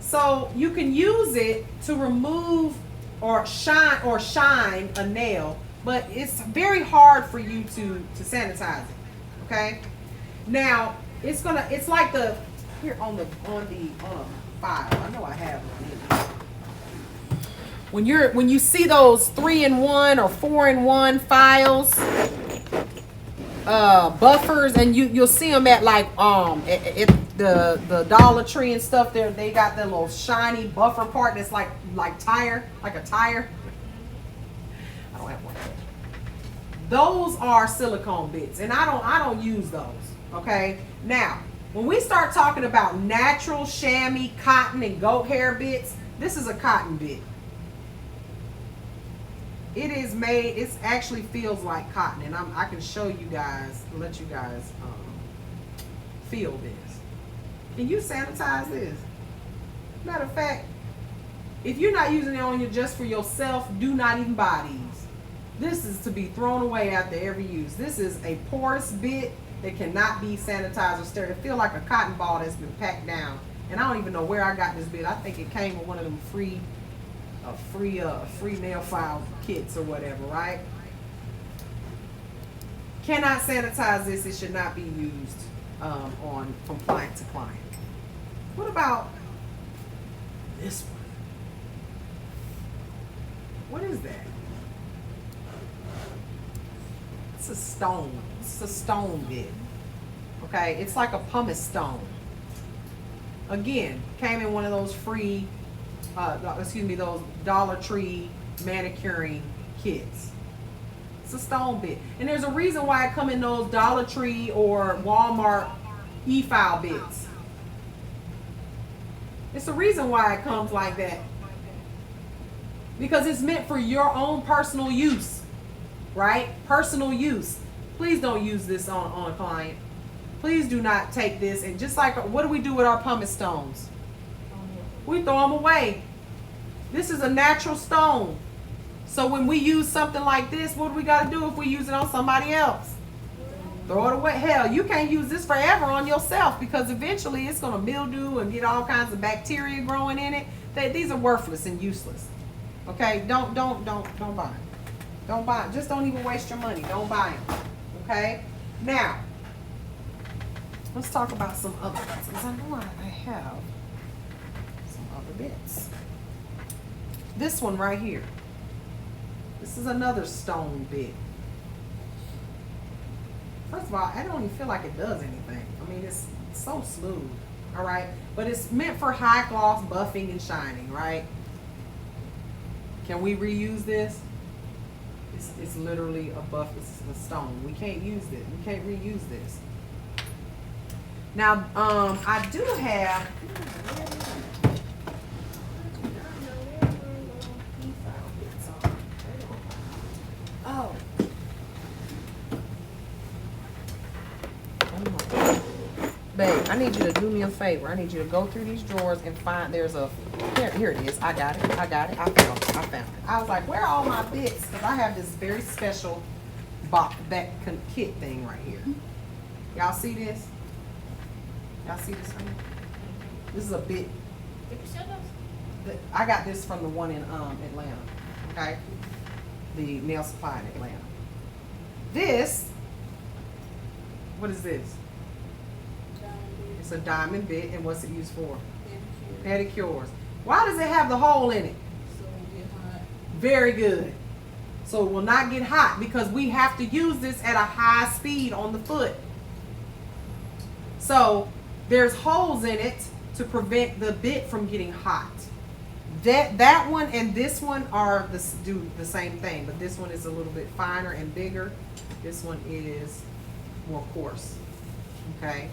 So you can use it to remove or shine a nail, but it's very hard for you to sanitize it, okay? Now, it's like the, here on the file, I know I have one. When you see those 3-in-1 or 4-in-1 files, buffers, and you'll see them at like the Dollar Tree and stuff. There they got that little shiny buffer part that's like a tire. I don't have one. Those are silicone bits, and I don't use those. Okay. Now, when we start talking about natural chamois, cotton, and goat hair bits, this is a cotton bit. It is made, it actually feels like cotton, and I can show you guys, let you guys feel this. Can you sanitize this? Matter of fact, if you're not using it on you just for yourself, do not even buy these. This is to be thrown away after every use. This is a porous bit that cannot be sanitized or sterile. It feels like a cotton ball that's been packed down. And I don't even know where I got this bit. I think it came with one of them free nail file kits or whatever, right? Cannot sanitize this. It should not be used from client to client. What about this one? What is that? It's a stone. It's a stone bit. Okay, it's like a pumice stone. Again, came in one of those free those Dollar Tree manicuring kits. It's a stone bit. And there's a reason why it come in those Dollar Tree or Walmart e-file bits. It's a reason why it comes like that. Because it's meant for your own personal use. Right? Personal use. Please don't use this on a client. Please do not take this. And just like, what do we do with our pumice stones? We throw them away. This is a natural stone. So when we use something like this, what do we got to do if we use it on somebody else? Throw it away. Hell, you can't use this forever on yourself because eventually it's going to mildew and get all kinds of bacteria growing in it. These are worthless and useless. Okay? Don't buy them. Don't buy them. Just don't even waste your money. Don't buy them. Okay? Now, let's talk about some other bits because I know I have some other bits. This one right here. This is another stone bit. First of all, I don't even feel like it does anything. I mean, it's so smooth. All right? But it's meant for high gloss buffing and shining, right? Can we reuse this? It's literally a buff. It's a stone. We can't use this. We can't reuse this. Now, I do have. Oh. Babe, I need you to do me a favor. I need you to go through these drawers and find, there's a, here it is. I got it. I found it. I was like, where are all my bits? Because I have this very special kit thing right here. Y'all see this? Y'all see this right here? This is a bit. Did you sell those? I got this from the one in Atlanta. Okay? The nail supply in Atlanta. This, what is this? It's a diamond bit, and what's it used for? Pedicures. Why does it have the hole in it? So it get hot. Very good. So it will not get hot because we have to use this at a high speed on the foot. So there's holes in it to prevent the bit from getting hot. That one and this one do the same thing, but this one is a little bit finer and bigger. This one is more coarse. Okay.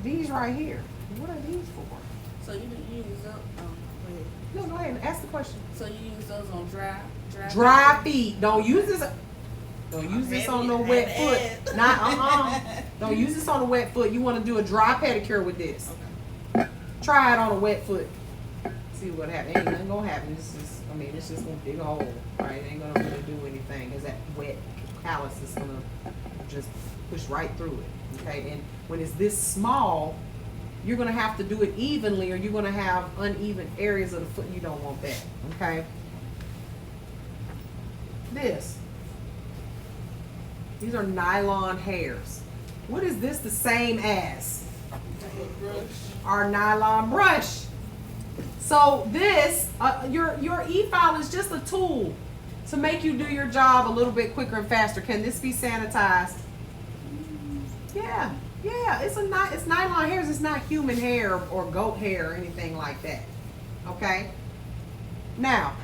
These right here. What are these for? So you use those, wait. No, go ahead and ask the question. So you use those on Dry feet. Don't use this. Don't use this on no wet foot. Not Don't use this on a wet foot. You want to do a dry pedicure with this. Okay. Try it on a wet foot. See what happens. Ain't nothing gonna happen. It's just gonna dig a hole, right? It ain't gonna really do anything. Cause that wet callus is gonna just push right through it. Okay, and when it's this small, you're gonna have to do it evenly, or you're gonna have uneven areas of the foot. You don't want that. Okay. These are nylon hairs. What is this the same as? Our nylon brush. So this, your e-file is just a tool to make you do your job a little bit quicker and faster. Can this be sanitized? Yeah, it's nylon hairs. It's not human hair or goat hair or anything like that. Okay. Now,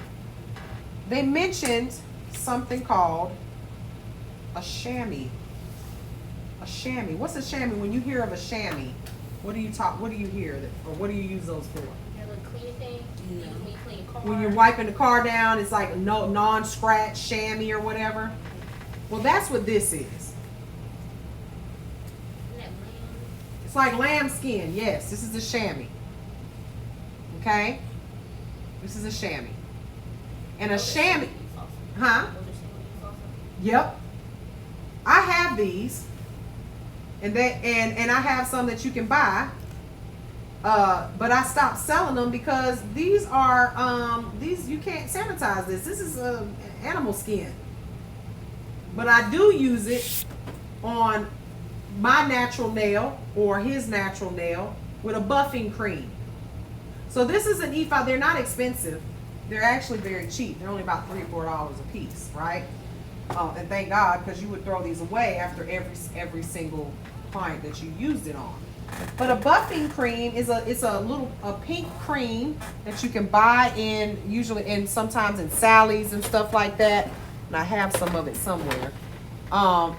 they mentioned something called a chamois. A chamois. What's a chamois? When you hear of a chamois, what do you hear, or what do you use those for? That little cleaning thing. Yeah. Use me clean car. When you're wiping the car down, it's like no non-scratch chamois or whatever. Well, that's what this is. Isn't that lamb? It's like lamb skin. Yes, this is a chamois. Okay? This is a chamois. And a chamois, huh? Yep. I have these. And I have some that you can buy. But I stopped selling them because these are these you can't sanitize this. This is animal skin. But I do use it on my natural nail or his natural nail with a buffing cream. So this is an e-file. They're not expensive. They're actually very cheap. They're only about $3 or $4 a piece, right? And thank God, because you would throw these away after every single client that you used it on. But a buffing cream is a pink cream that you can buy sometimes in Sally's and stuff like that. And I have some of it somewhere.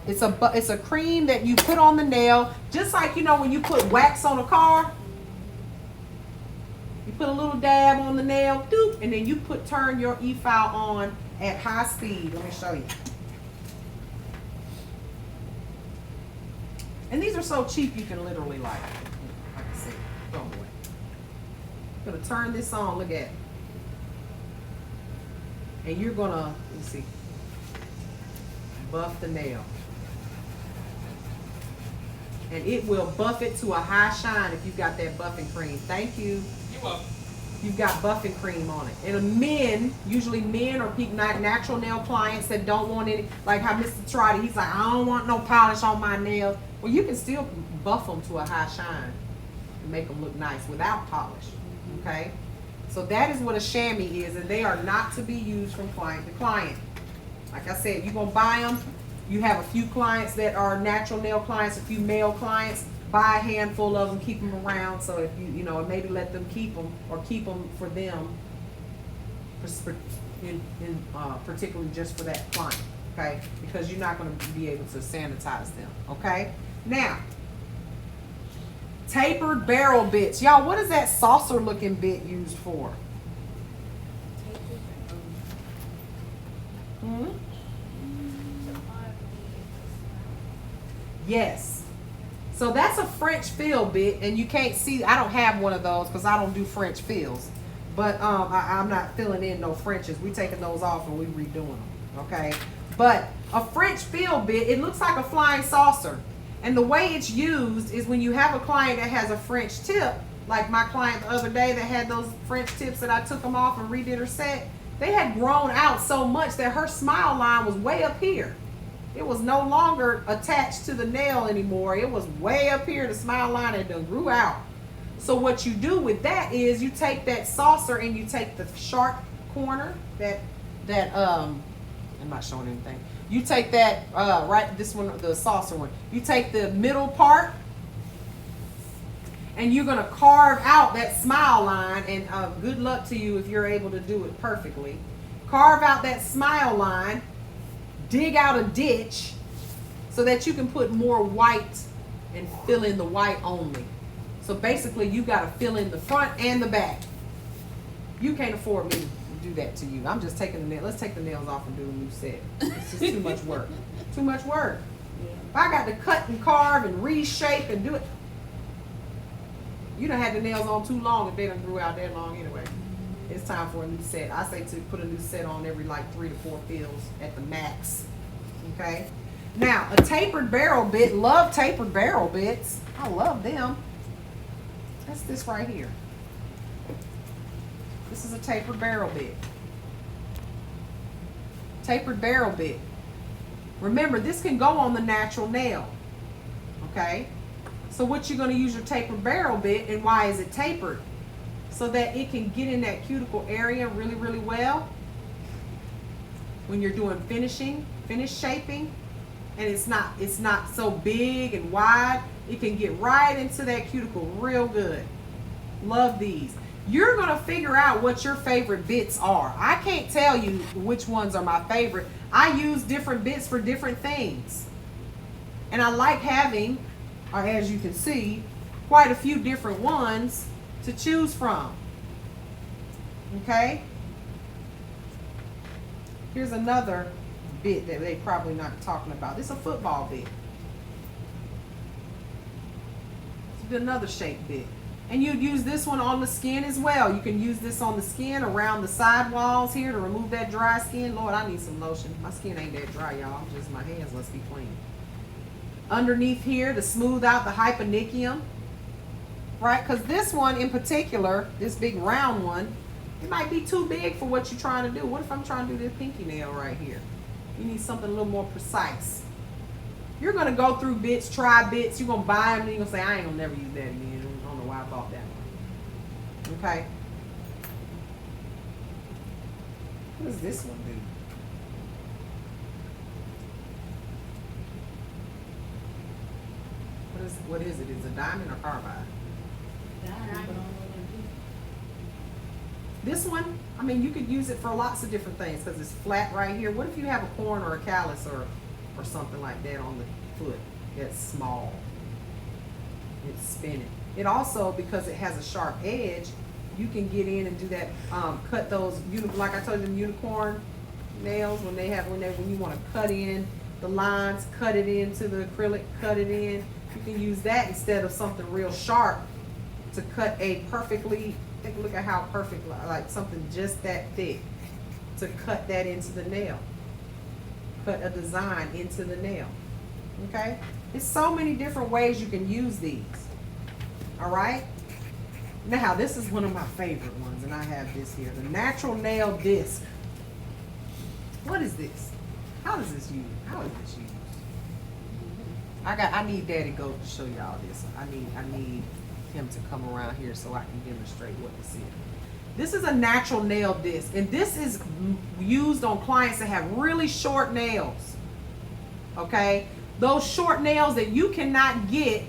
It's a cream that you put on the nail, just like when you put wax on a car. You put a little dab on the nail, doop, and then you turn your e-file on at high speed. Let me show you. And these are so cheap you can literally like I said, throw them away. I'm gonna turn this on, look at it. And you're gonna, let's see, buff the nail. And it will buff it to a high shine if you've got that buffing cream. Thank you. You're welcome. You've got buffing cream on it. And usually men or people, natural nail clients that don't want any, like how Mr. Trotty, he's like, I don't want no polish on my nails. Well, you can still buff them to a high shine and make them look nice without polish, okay? So that is what a chamois is, and they are not to be used from client to client. Like I said, you're going to buy them. You have a few clients that are natural nail clients, a few male clients. Buy a handful of them, keep them around. So if maybe let them keep them, or keep them for them, particularly just for that client, okay? Because you're not going to be able to sanitize them, okay? Now, tapered barrel bits, y'all. What is that saucer-looking bit used for? Yes. So that's a French fill bit, and you can't see, I don't have one of those because I don't do French fills. But I'm not filling in no Frenches. We taking those off and we redoing them, okay? But a French fill bit, it looks like a flying saucer. And the way it's used is when you have a client that has a French tip, like my client the other day that had those French tips that I took them off and redid her set, they had grown out so much that her smile line was way up here. It was no longer attached to the nail anymore. It was way up here. The smile line had done grew out. So what you do with that is you take that saucer and you take the sharp corner, I'm not showing anything. You take that, right, this one, the saucer one. You take the middle part and you're going to carve out that smile line, and good luck to you if you're able to do it perfectly. Carve out that smile line, dig out a ditch so that you can put more white and fill in the white only. So basically you got to fill in the front and the back. You can't afford me to do that to you. I'm just taking the nails. Let's take the nails off and do a new set. It's just too much work. Too much work. If I got to cut and carve and reshape and do it, you done had the nails on too long if they done grew out that long anyway. It's time for a new set. I say to put a new set on every like 3 to 4 fills at the max. Okay? Now, a tapered barrel bit. Love tapered barrel bits. I love them. That's this right here. This is a tapered barrel bit. Tapered barrel bit. Remember, this can go on the natural nail. Okay? So what you're going to use your tapered barrel bit, and why is it tapered? So that it can get in that cuticle area really, really well. When you're doing finish shaping, and it's not so big and wide, it can get right into that cuticle real good. Love these. You're going to figure out what your favorite bits are. I can't tell you which ones are my favorite. I use different bits for different things. And I like having, or as you can see, quite a few different ones to choose from. Okay? Here's another bit that they probably not talking about. This is a football bit. It's another shape bit. And you'd use this one on the skin as well. You can use this on the skin around the side walls here to remove that dry skin. Lord, I need some lotion. My skin ain't that dry, y'all. Just my hands must be clean. Underneath here to smooth out the hyponychium. Right? Because this one in particular, this big round one, it might be too big for what you're trying to do. What if I'm trying to do this pinky nail right here? You need something a little more precise. You're going to go through bits, try bits. You're going to buy them and you're going to say, I ain't going to never use that again. I don't know why I bought that one. Okay? What does this one do? What is it? Is it a diamond or carbide? This one, I mean, you could use it for lots of different things because it's flat right here. What if you have a corn or a callus or something like that on the foot that's small? It's spinning. It also, because it has a sharp edge, you can get in and do that, cut those, like I told you, them unicorn nails, when you want to cut in the lines, cut it into the acrylic, cut it in. You can use that instead of something real sharp to cut a perfectly, take a look at how perfect, like something just that thick, to cut that into the nail. Cut a design into the nail. Okay? There's so many different ways you can use these. All right? Now, this is one of my favorite ones, and I have this here. The natural nail disc. What is this? How is this used? How is this used? I need Daddy Goat to show y'all this. I need him to come around here so I can demonstrate what this is. This is a natural nail disc, and this is used on clients that have really short nails. Okay? Those short nails that you cannot get,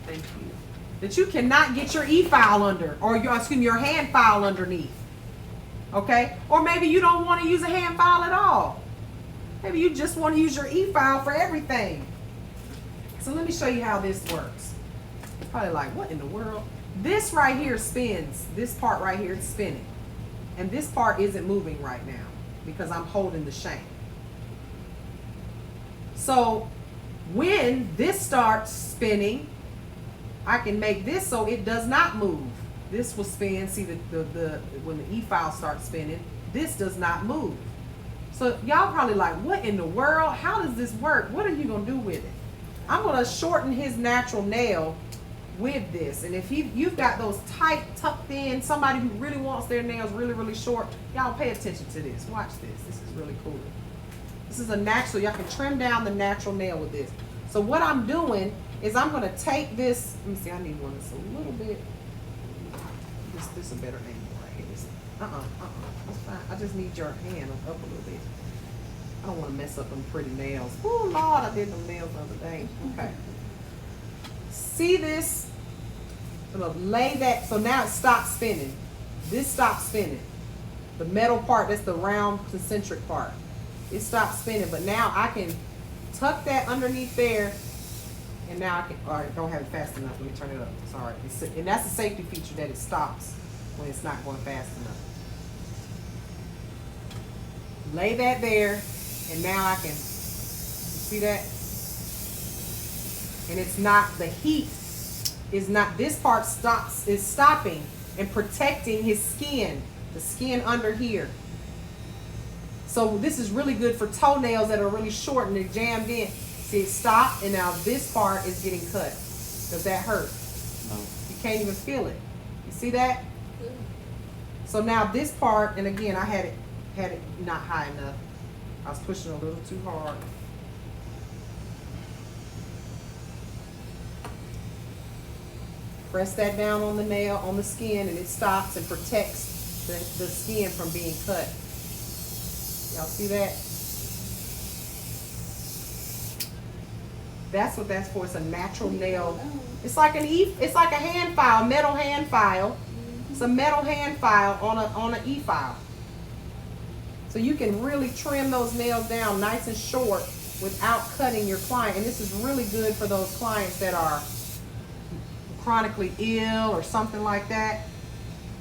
thank you, that you cannot get your e-file under, or your hand file underneath. Okay? Or maybe you don't want to use a hand file at all. Maybe you just want to use your e-file for everything. So let me show you how this works. You're probably like, what in the world? This right here spins. This part right here is spinning. And this part isn't moving right now because I'm holding the shank. So When this starts spinning, I can make this so it does not move. This will spin. See the when the e-file starts spinning, this does not move. So y'all probably like, what in the world? How does this work? What are you gonna do with it? I'm gonna shorten his natural nail with this. And if you've got those tight, tucked in, somebody who really wants their nails really, really short, y'all pay attention to this. Watch this. This is really cool. This is a natural. Y'all can trim down the natural nail with this. So what I'm doing is I'm gonna take this. Let me see. I need one that's a little bit. This is a better angle right here. That's fine. I just need your hand up a little bit. I don't want to mess up them pretty nails. Oh Lord, I did them nails the other day. Okay. See this? I'm gonna lay that. So now it stops spinning. This stops spinning. The metal part, that's the round concentric part. It stops spinning, but now I can tuck that underneath there, and now I can. All right, don't have it fast enough. Let me turn it up. Sorry. And that's a safety feature that it stops when it's not going fast enough. Lay that there, and now I can. You see that? And it's not, the heat is not, this part is stopping and protecting his skin, the skin under here. So this is really good for toenails that are really short and they're jammed in. See, it stopped, and now this part is getting cut. Does that hurt? No. You can't even feel it. You see that? So now this part, and again, I had it not high enough. I was pushing a little too hard. Press that down on the nail, on the skin, and it stops and protects the skin from being cut. Y'all see that? That's what that's for. It's a natural nail. It's like it's like a hand file, metal hand file. It's a metal hand file on an e-file. So you can really trim those nails down nice and short without cutting your client. And this is really good for those clients that are chronically ill or something like that.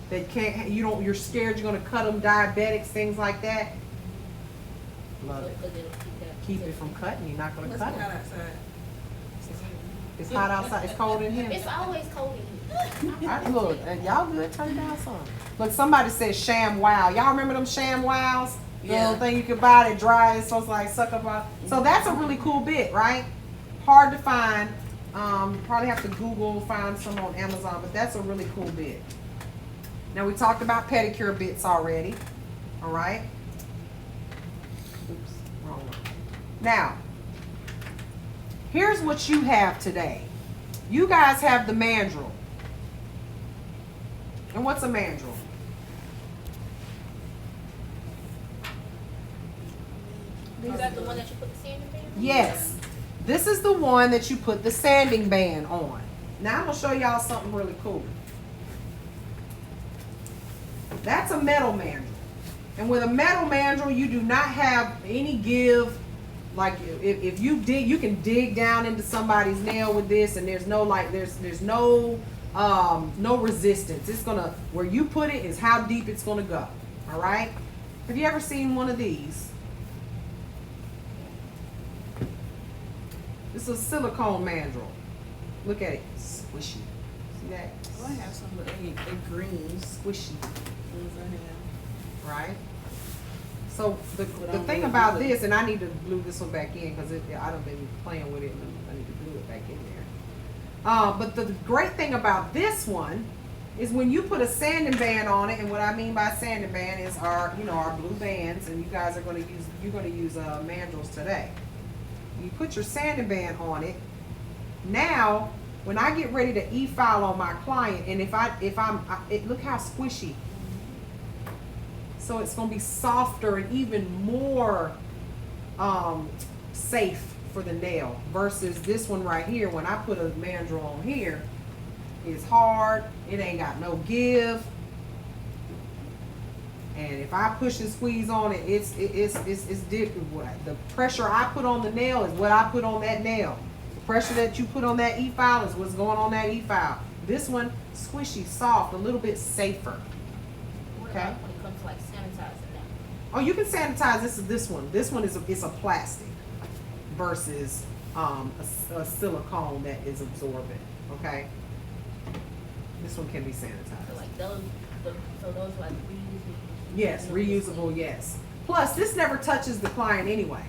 That you're scared you're gonna cut them, diabetics, things like that. Love it. Keep it from cutting. You're not gonna cut it. It's hot outside. It's cold in here. It's always cold in here. Look, y'all good? Turn down some. Look, somebody said Sham Wow. Y'all remember them Sham Wows? The little thing you could buy that dry, it's supposed to like suck up out. So that's a really cool bit, right? Hard to find. Probably have to Google, find some on Amazon, but that's a really cool bit. Now we talked about pedicure bits already. All right. Oops, wrong one. Now, here's what you have today. You guys have the mandrel. And what's a mandrel? Is that the one that you put the sanding band on? Yes. This is the one that you put the sanding band on. Now I'm going to show y'all something really cool. That's a metal mandrel. And with a metal mandrel, you do not have any give. Like if you dig, you can dig down into somebody's nail with this, and there's no no resistance. It's gonna, where you put it is how deep it's gonna go. All right. Have you ever seen one of these? This is a silicone mandrel. Look at it, squishy. See that? I have some, but they green. Squishy. Ones I have. Right? So the thing about this, and I need to glue this one back in because I done been playing with it, and I need to glue it back in there. But the great thing about this one is when you put a sanding band on it, and what I mean by sanding band is our blue bands, and you guys are going to use mandrels today. You put your sanding band on it. Now, when I get ready to e-file on my client, and look how squishy. So it's going to be softer and even more safe for the nail versus this one right here. When I put a mandrel on here, it's hard. It ain't got no give. And if I push and squeeze on it, it's different. The pressure I put on the nail is what I put on that nail. The pressure that you put on that e-file is what's going on that e-file. This one, squishy, soft, a little bit safer. What Okay. about when it comes to like sanitizing now? Oh, you can sanitize this one. This one is a plastic versus a silicone that is absorbent. Okay. This one can be So sanitized. like those, so those like reusable. Yes, reusable. Yes. Plus, this never touches the client anyway.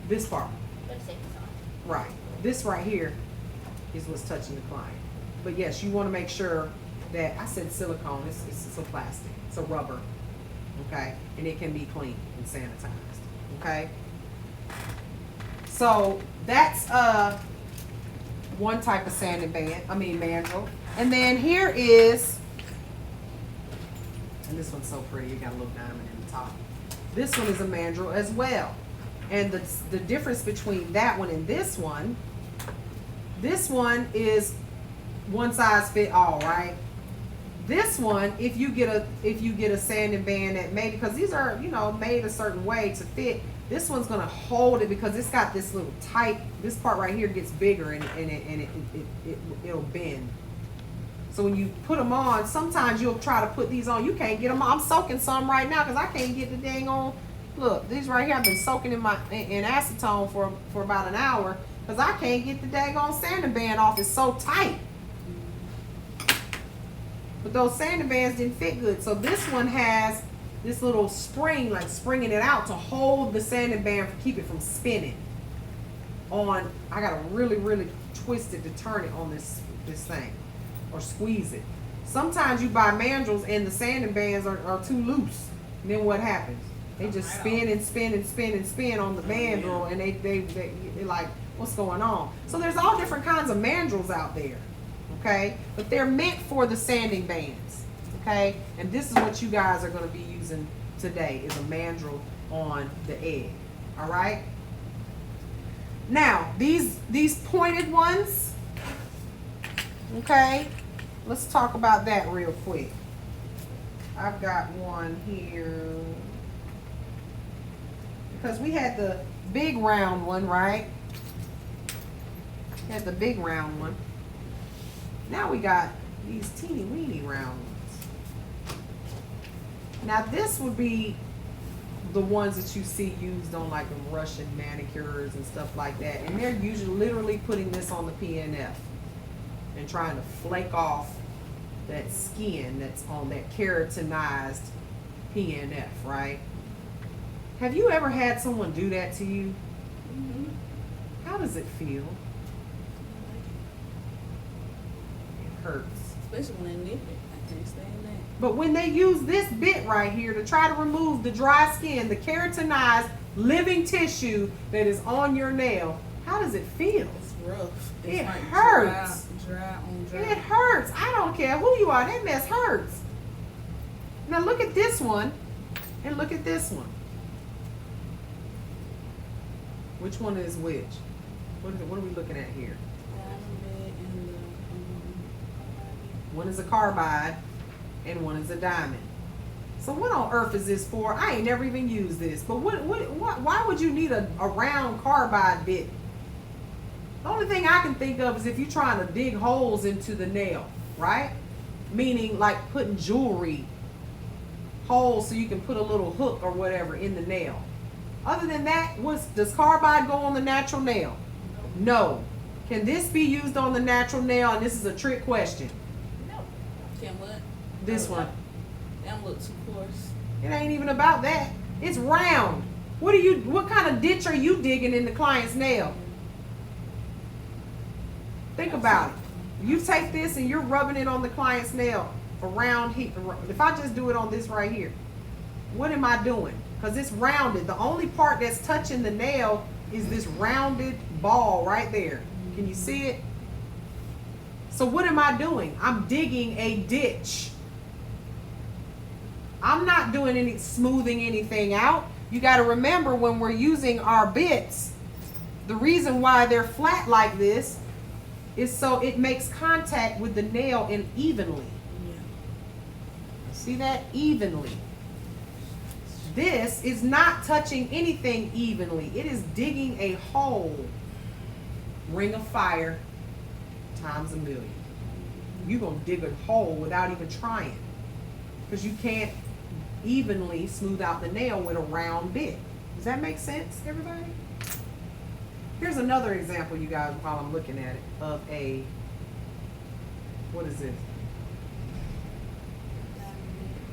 This part. But same time. Right. This right here is what's touching the client. But yes, you want to make sure that, I said silicone, it's a plastic, it's a rubber, okay? And it can be cleaned and sanitized, okay? So that's one type of sanding mandrel. And then here is, and this one's so pretty, you got a little diamond in the top. This one is a mandrel as well. And the difference between that one and this one is one size fit all, right? This one, if you get a sanding band that made, because these are, you know, made a certain way to fit, this one's gonna hold it because it's got this little tight, this part right here gets bigger and it'll bend. So when you put them on, sometimes you'll try to put these on, you can't get them on. I'm soaking some right now because I can't get the dang on. Look, these right here, I've been soaking in acetone for about an hour because I can't get the dang on sanding band off. It's so tight. But those sanding bands didn't fit good. So this one has this little spring, like springing it out to hold the sanding band, keep it from spinning. On, I gotta really, really twist it to turn it on this thing, or squeeze it. Sometimes you buy mandrels and the sanding bands are too loose. And then what happens? They just spin and spin and spin and spin on the mandrel, and they're like, what's going on? So there's all different kinds of mandrels out there, okay? But they're meant for the sanding bands, okay? And this is what you guys are gonna be using today, is a mandrel on the egg, all right? Now, these pointed ones, okay? Let's talk about that real quick. I've got one here. Because we had the big round one, right? We had the big round one. Now we got these teeny weeny round ones. Now this would be the ones that you see used on like the Russian manicures and stuff like that. And they're usually literally putting this on the PNF and trying to flake off that skin that's on that keratinized PNF, right? Have you ever had someone do that to you? Mm-hmm. How does it feel? It hurts. Especially when they nip it. I can't stand that. But when they use this bit right here to try to remove the dry skin, the keratinized living tissue that is on your nail, how does it feel? It's rough. It's It like hurts. Dry on dry. It hurts. I don't care who you are. That mess hurts. Now look at this one and look at this one. Which one is which? What are we looking at here? Diamond and One is a carbide and one is a diamond. So what on earth is this for? I ain't never even used this. But why would you need a round carbide bit? The only thing I can think of is if you're trying to dig holes into the nail, right? Meaning like putting jewelry holes so you can put a little hook or whatever in the nail. Other than that, does carbide go on the natural nail? No. Can this be used on the natural nail? And this is a trick question. No. Can what? This one. That look too coarse. It ain't even about that. It's round. What kind of ditch are you digging in the client's nail? Think about it. You take this and you're rubbing it on the client's nail around here. If I just do it on this right here, what am I doing? Because it's rounded. The only part that's touching the nail is this rounded ball right there. Can you see it? So what am I doing? I'm digging a ditch. I'm not doing any smoothing anything out. You got to remember when we're using our bits, the reason why they're flat like this is so it makes contact with the nail and evenly. Yeah. See that? Evenly. This is not touching anything evenly. It is digging a hole. Ring of fire times a million. You're going to dig a hole without even trying. Because you can't evenly smooth out the nail with a round bit. Does that make sense, everybody? Here's another example, you guys, while I'm looking at it, of a, what is this?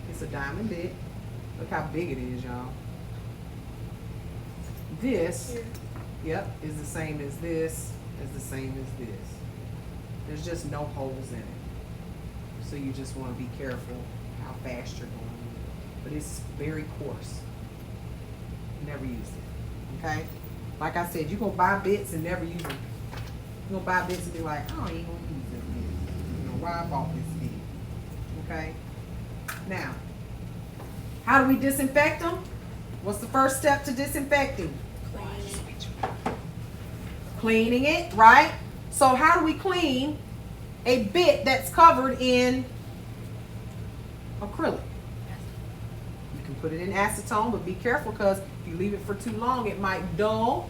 It's a diamond bit. Look how big it is, y'all. This, yep, is the same as this, is the same as this. There's just no holes in it. So you just want to be careful how fast you're going. But it's very coarse. Never use it. Okay? Like I said, you're going to buy bits and never use them. You're going to buy bits and be like, I ain't going to use this bit. You know, why I bought this bit. Okay? Now, how do we disinfect them? What's the first step to disinfecting? Cleaning it, right? So how do we clean a bit that's covered in acrylic? You can put it in acetone, but be careful because if you leave it for too long, it might dull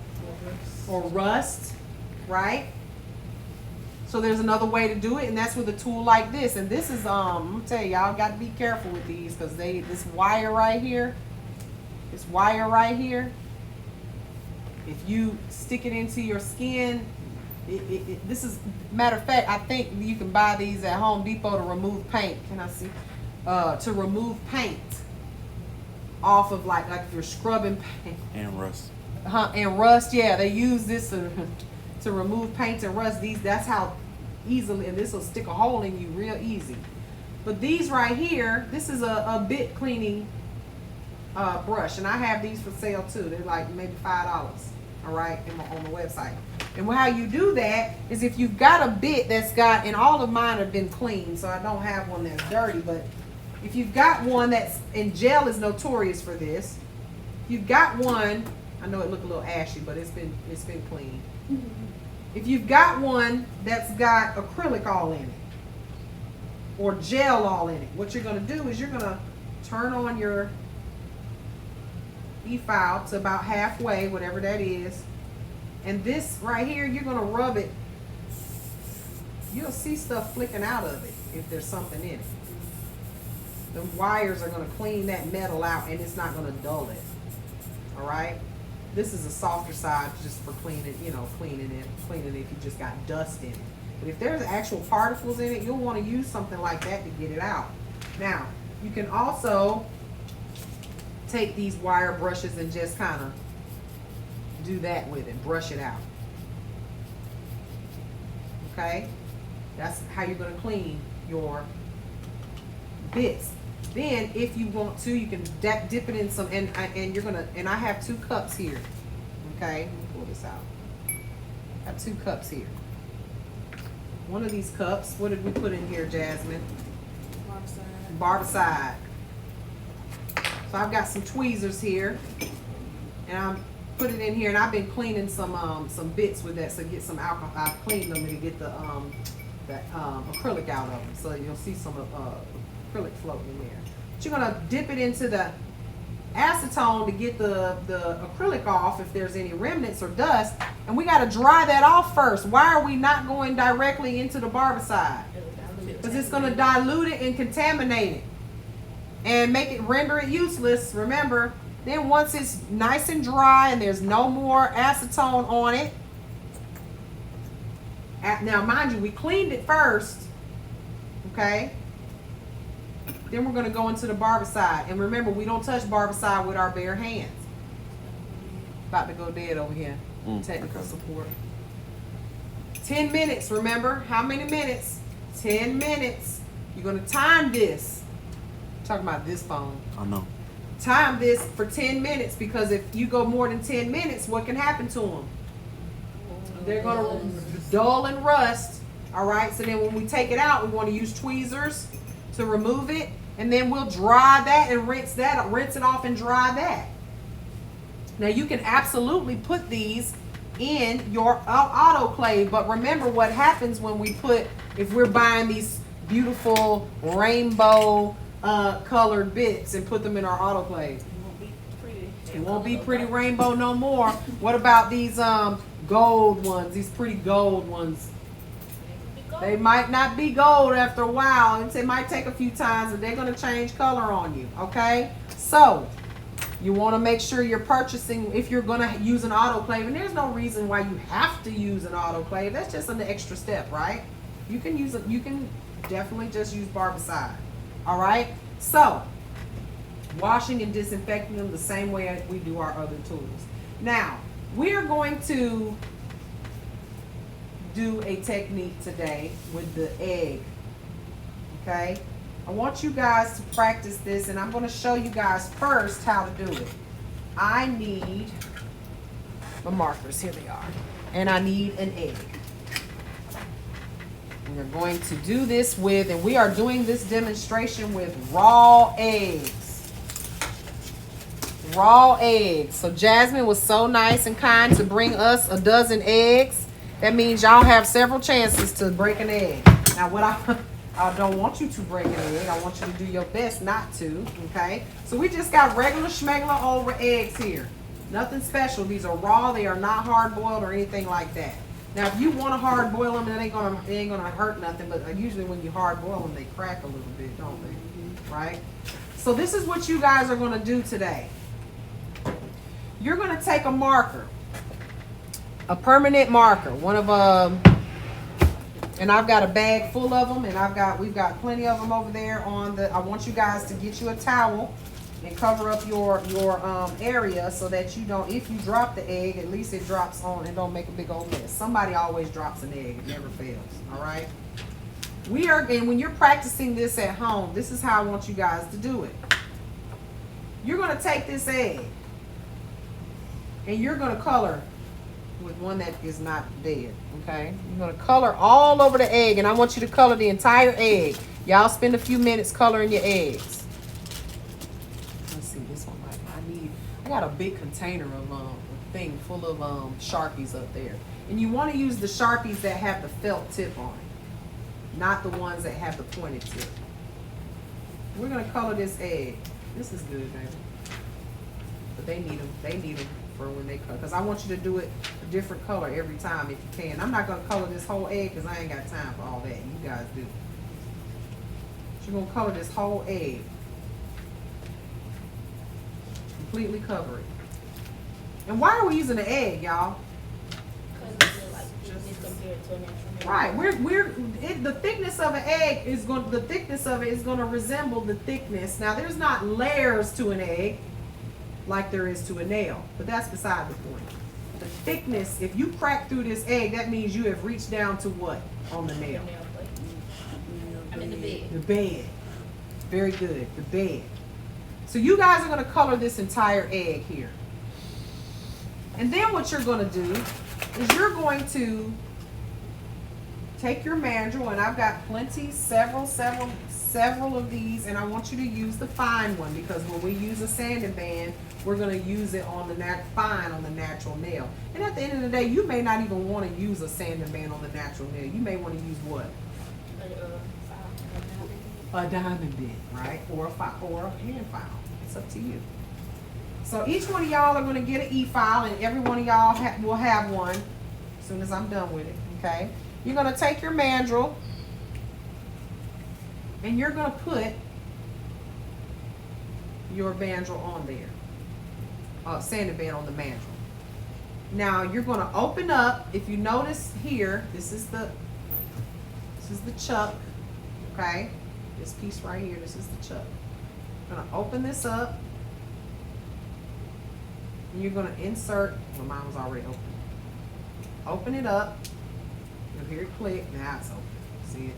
or rust, right? So there's another way to do it, and that's with a tool like this. And this is, I'm gonna tell y'all got to be careful with these because this wire right here, if you stick it into your skin, this is, matter of fact, I think you can buy these at Home Depot to remove paint. Can I see? To remove paint off of like if you're scrubbing paint. And rust. And rust, yeah, they use this to remove paint and rust. That's how easily, and this will stick a hole in you real easy. But these right here, this is a bit cleaning brush, and I have these for sale too. They're like maybe $5, all right, on the website. And how you do that is if you've got a bit that's got, and all of mine have been cleaned, so I don't have one that's dirty, but if you've got one that's, and gel is notorious for this, if you've got one, I know it looked a little ashy, but it's been cleaned. If you've got one that's got acrylic all in it, or gel all in it, what you're going to do is you're going to turn on your e-file to about halfway, whatever that is, and this right here, you're going to rub it. You'll see stuff flicking out of it if there's something in it. The wires are going to clean that metal out, and it's not going to dull it. All right? This is a softer side just for cleaning, cleaning it if you just got dust in it. But if there's actual particles in it, you'll want to use something like that to get it out. Now, you can also take these wire brushes and just kind of do that with it, brush it out. Okay? That's how you're going to clean your bits. Then, if you want to, you can dip it in some, and you're gonna, and I have 2 cups here. Okay, let me pull this out. I have 2 cups here. One of these cups, what did we put in here, Jasmine? Barbicide. So I've got some tweezers here, and I'm put it in here, and I've been cleaning some bits with that, so get some alcohol. I've cleaned them to get the acrylic out of them. So you'll see some acrylic floating in there. But you're gonna dip it into the acetone to get the acrylic off if there's any remnants or dust, and we got to dry that off first. Why are we not going directly into the barbicide? Because it's going to dilute it and contaminate it and render it useless. Remember, then once it's nice and dry and there's no more acetone on it, now mind you, we cleaned it first, okay? Then we're going to go into the barbicide. And remember, we don't touch barbicide with our bare hands. About to go dead over here. Technical support. 10 minutes, remember? How many minutes? 10 minutes. You're going to time this. I'm talking about this phone. I know. Time this for 10 minutes, because if you go more than 10 minutes, what can happen to them? They're going to dull and rust. All right? So then when we take it out, we want to use tweezers to remove it. And then we'll dry that and rinse it off and dry that. Now you can absolutely put these in your autoclave, but remember what happens when we if we're buying these beautiful rainbow colored bits and put them in our autoclave. It won't be pretty rainbow no more. What about these gold ones, these pretty gold ones? They might not be gold after a while. It might take a few times, but they're going to change color on you, okay? So, You want to make sure you're purchasing, if you're going to use an autoclave, and there's no reason why you have to use an autoclave. That's just an extra step, right? You can use it. You can definitely just use barbicide. All right. So, washing and disinfecting them the same way as we do our other tools. Now, we are going to do a technique today with the egg. Okay. I want you guys to practice this, and I'm going to show you guys first how to do it. I need my markers. Here they are. And I need an egg. We're going to do this with, and we are doing this demonstration with raw eggs. Raw eggs. So Jasmine was so nice and kind to bring us a dozen eggs. That means y'all have several chances to break an egg. Now what I don't want you to break an egg. I want you to do your best not to, okay? So we just got regular schmegler over eggs here. Nothing special. These are raw. They are not hard boiled or anything like that. Now, if you want to hard boil them, it ain't gonna hurt nothing. But usually when you hard boil them, they crack a little bit, don't they? Right? So this is what you guys are gonna do today. You're gonna take a marker, a permanent marker, one of and I've got a bag full of them, and we've got plenty of them over there on the. I want you guys to get you a towel and cover up your area so that you don't, if you drop the egg, at least it drops on and don't make a big old mess. Somebody always drops an egg. It never fails. All right. And when you're practicing this at home, this is how I want you guys to do it. You're going to take this egg and you're going to color with one that is not dead. Okay. You're going to color all over the egg, and I want you to color the entire egg. Y'all spend a few minutes coloring your eggs. I got a big container of thing full of Sharpies up there, and you want to use the Sharpies that have the felt tip on it, not the ones that have the pointed tip. We're gonna color this egg. This is good, baby. But they need them. They need them for when they cut, because I want you to do it a different color every time if you can. I'm not gonna color this whole egg because I ain't got time for all that. You guys do. So you're gonna color this whole egg. Completely cover it. And why are we using the egg, y'all? Because it's like thickness compared to a natural milk. Right. The thickness of an egg is going. The thickness of it is going to resemble the thickness. Now, there's not layers to an egg like there is to a nail, but that's beside the point. The thickness. If you crack through this egg, that means you have reached down to what on the nail? I'm in the bed. The bed. Very good. The bed. So you guys are going to color this entire egg here. And then what you're going to do is you're going to take your mandrel, and I've got several of these, and I want you to use the fine one, because when we use a sanding band, we're going to use it on the fine on the natural nail. And at the end of the day, you may not even want to use a sanding band on the natural nail. You may want to use what? A diamond bit, right? Or a hand file. It's up to you. So each one of y'all are going to get an e-file, and every one of y'all will have one as soon as I'm done with it. Okay? You're going to take your mandrel, and you're going to put your mandrel on there. Sanding band on the mandrel. Now you're going to open up. If you notice here, this is the chuck. Okay? This piece right here, this is the chuck. I'm going to open this up. And you're going to insert, well, mine was already open. Open it up. You'll hear it click. Now it's open. See it?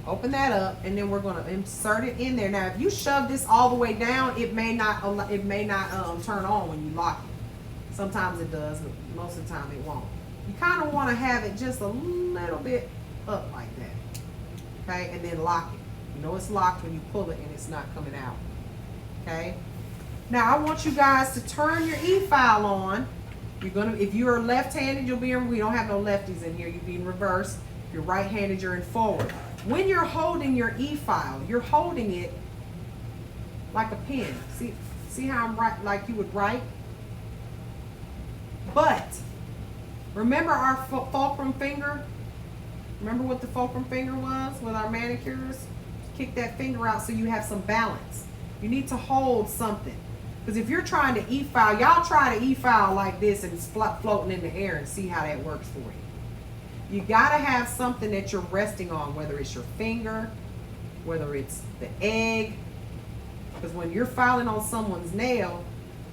Open that up, and then we're going to insert it in there. Now, if you shove this all the way down, it may not turn on when you lock it. Sometimes it does, but most of the time it won't. You kind of want to have it just a little bit up like that. Okay, and then lock it. You know it's locked when you pull it and it's not coming out. Okay. Now I want you guys to turn your e-file on. If you are left-handed, you'll be in. We don't have no lefties in here. You'll be in reverse. If you're right-handed, you're in forward. When you're holding your e-file, you're holding it like a pen. See how I'm right, like you would write. But remember our fulcrum finger. Remember what the fulcrum finger was with our manicures? Kick that finger out so you have some balance. You need to hold something. Because if you're trying to e-file, y'all try to e-file like this and it's floating in the air and see how that works for you. You gotta have something that you're resting on, whether it's your finger, whether it's the egg. Because when you're filing on someone's nail,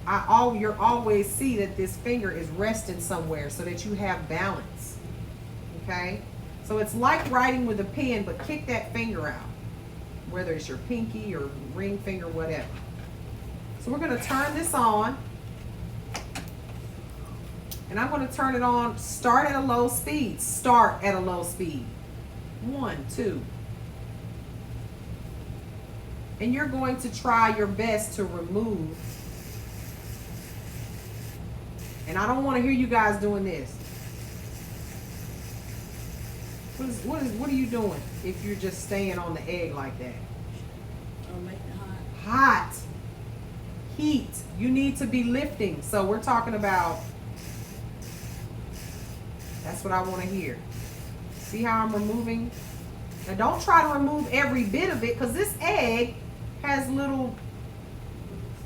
you'll always see that this finger is resting somewhere so that you have balance. Okay? So it's like writing with a pen, but kick that finger out. Whether it's your pinky or ring finger, whatever. So we're going to turn this on. And I'm going to turn it on, start at a low speed. Start at a low speed. 1, 2. And you're going to try your best to remove. And I don't want to hear you guys doing this. What are you doing if you're just staying on the egg like that? Oh, make it hot. Hot. Heat. You need to be lifting. So we're talking about, that's what I want to hear. See how I'm removing? Now don't try to remove every bit of it because this egg has little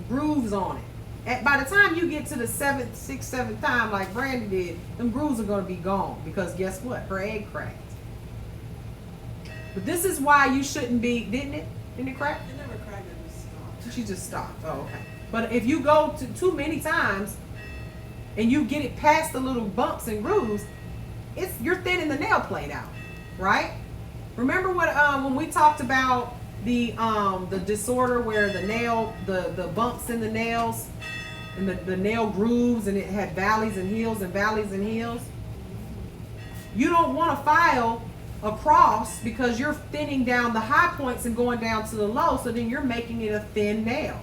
grooves on it. By the time you get to the 6th, 7th time like Brandy did, them grooves are going to be gone because guess what? Her egg cracked. But this is why you shouldn't be, didn't it? Didn't it crack? It never cracked, it just stopped. She just stopped. Oh, okay. But if you go to too many times and you get it past the little bumps and grooves, you're thinning the nail plate out, right? Remember what when we talked about the disorder where the bumps in the nails and the nail grooves and it had valleys and hills and valleys and hills? You don't want to file across because you're thinning down the high points and going down to the low, so then you're making it a thin nail,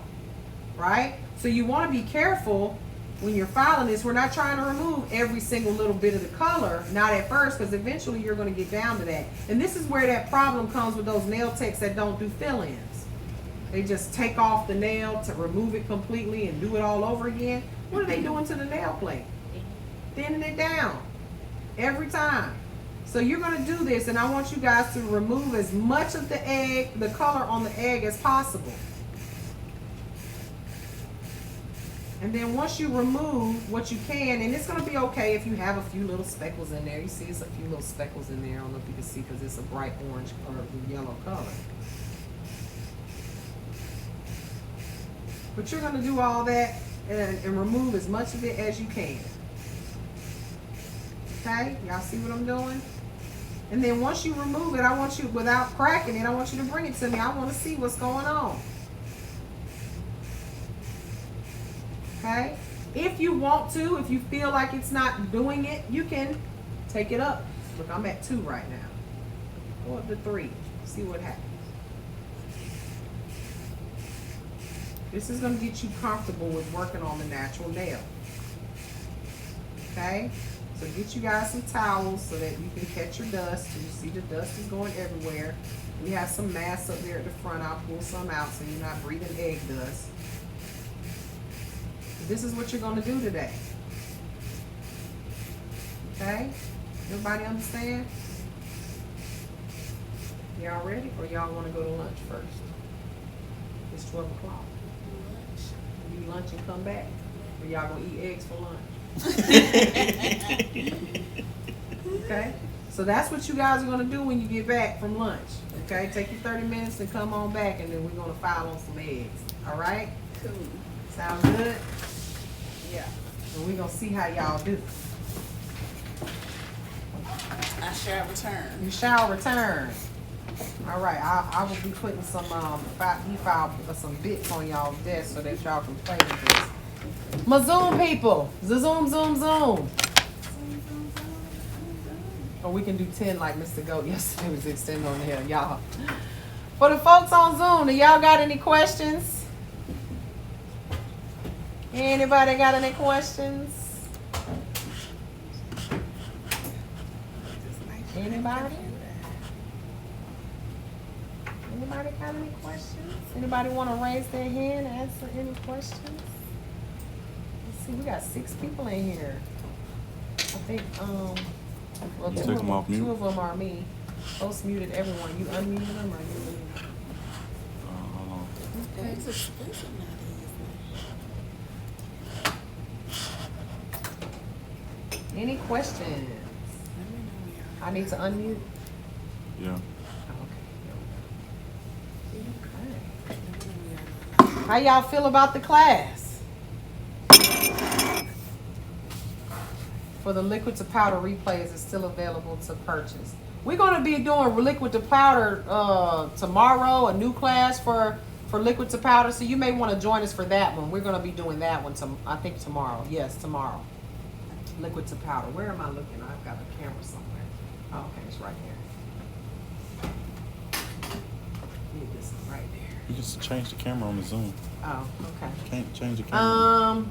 right? So you want to be careful when you're filing this. We're not trying to remove every single little bit of the color, not at first, because eventually you're going to get down to that. And this is where that problem comes with those nail techs that don't do fill-ins. They just take off the nail to remove it completely and do it all over again. What are they doing to the nail plate? Thinning it down every time. So you're going to do this, and I want you guys to remove as much of the color on the egg as possible. And then once you remove what you can, and it's going to be okay if you have a few little speckles in there. You see it's a few little speckles in there. I don't know if you can see because it's a bright orange or yellow color. But you're going to do all that and remove as much of it as you can. Okay? Y'all see what I'm doing? And then once you remove it, I want you, without cracking it, I want you to bring it to me. I want to see what's going on. Okay? If you want to, if you feel like it's not doing it, you can take it up. Look, I'm at 2 right now. Go up to 3. See what happens. This is going to get you comfortable with working on the natural nail. Okay? So get you guys some towels so that you can catch your dust. You see the dust is going everywhere. We have some masks up there at the front. I'll pull some out so you're not breathing egg dust. This is what you're going to do today. Okay? Everybody understand? Y'all ready? Or y'all want to go to lunch first? It's 12 o'clock. Eat lunch and come back? Or y'all going to eat eggs for lunch? Okay? So that's what you guys are going to do when you get back from lunch. Okay? Take you 30 minutes and come on back, and then we're going to file on some eggs. All right? Cool. Sound good? Yeah. And we're going to see how y'all do. I shall return. You shall return. All right. I will be putting some some bits on y'all's desk so that y'all can play with this. My Zoom people. Zoom, zoom, zoom. Or we can do 10 like Mr. Goat yesterday was extended on here, y'all. For the folks on Zoom, do y'all got any questions? Anybody got any questions? Anybody? Anybody got any questions? Anybody want to raise their hand and answer any questions? Let's see, we got 6 people in here. I think, well, You took them off mute? 2 of them are me. Host muted everyone. You unmuted them or you muted them? Hold on. It's expensive nowadays. Any questions? I need to unmute. Yeah. Okay. How y'all feel about the class? For the liquid to powder replays is still available to purchase. We're gonna be doing liquid to powder tomorrow, a new class for liquid to powder. So you may want to join us for that one. We're gonna be doing that one I think tomorrow. Yes, tomorrow. Liquid to powder. Where am I looking? I've got the camera somewhere. Oh, okay, it's right here. Need this one right there. You just change the camera on the Zoom. Oh, okay. Can't change the camera.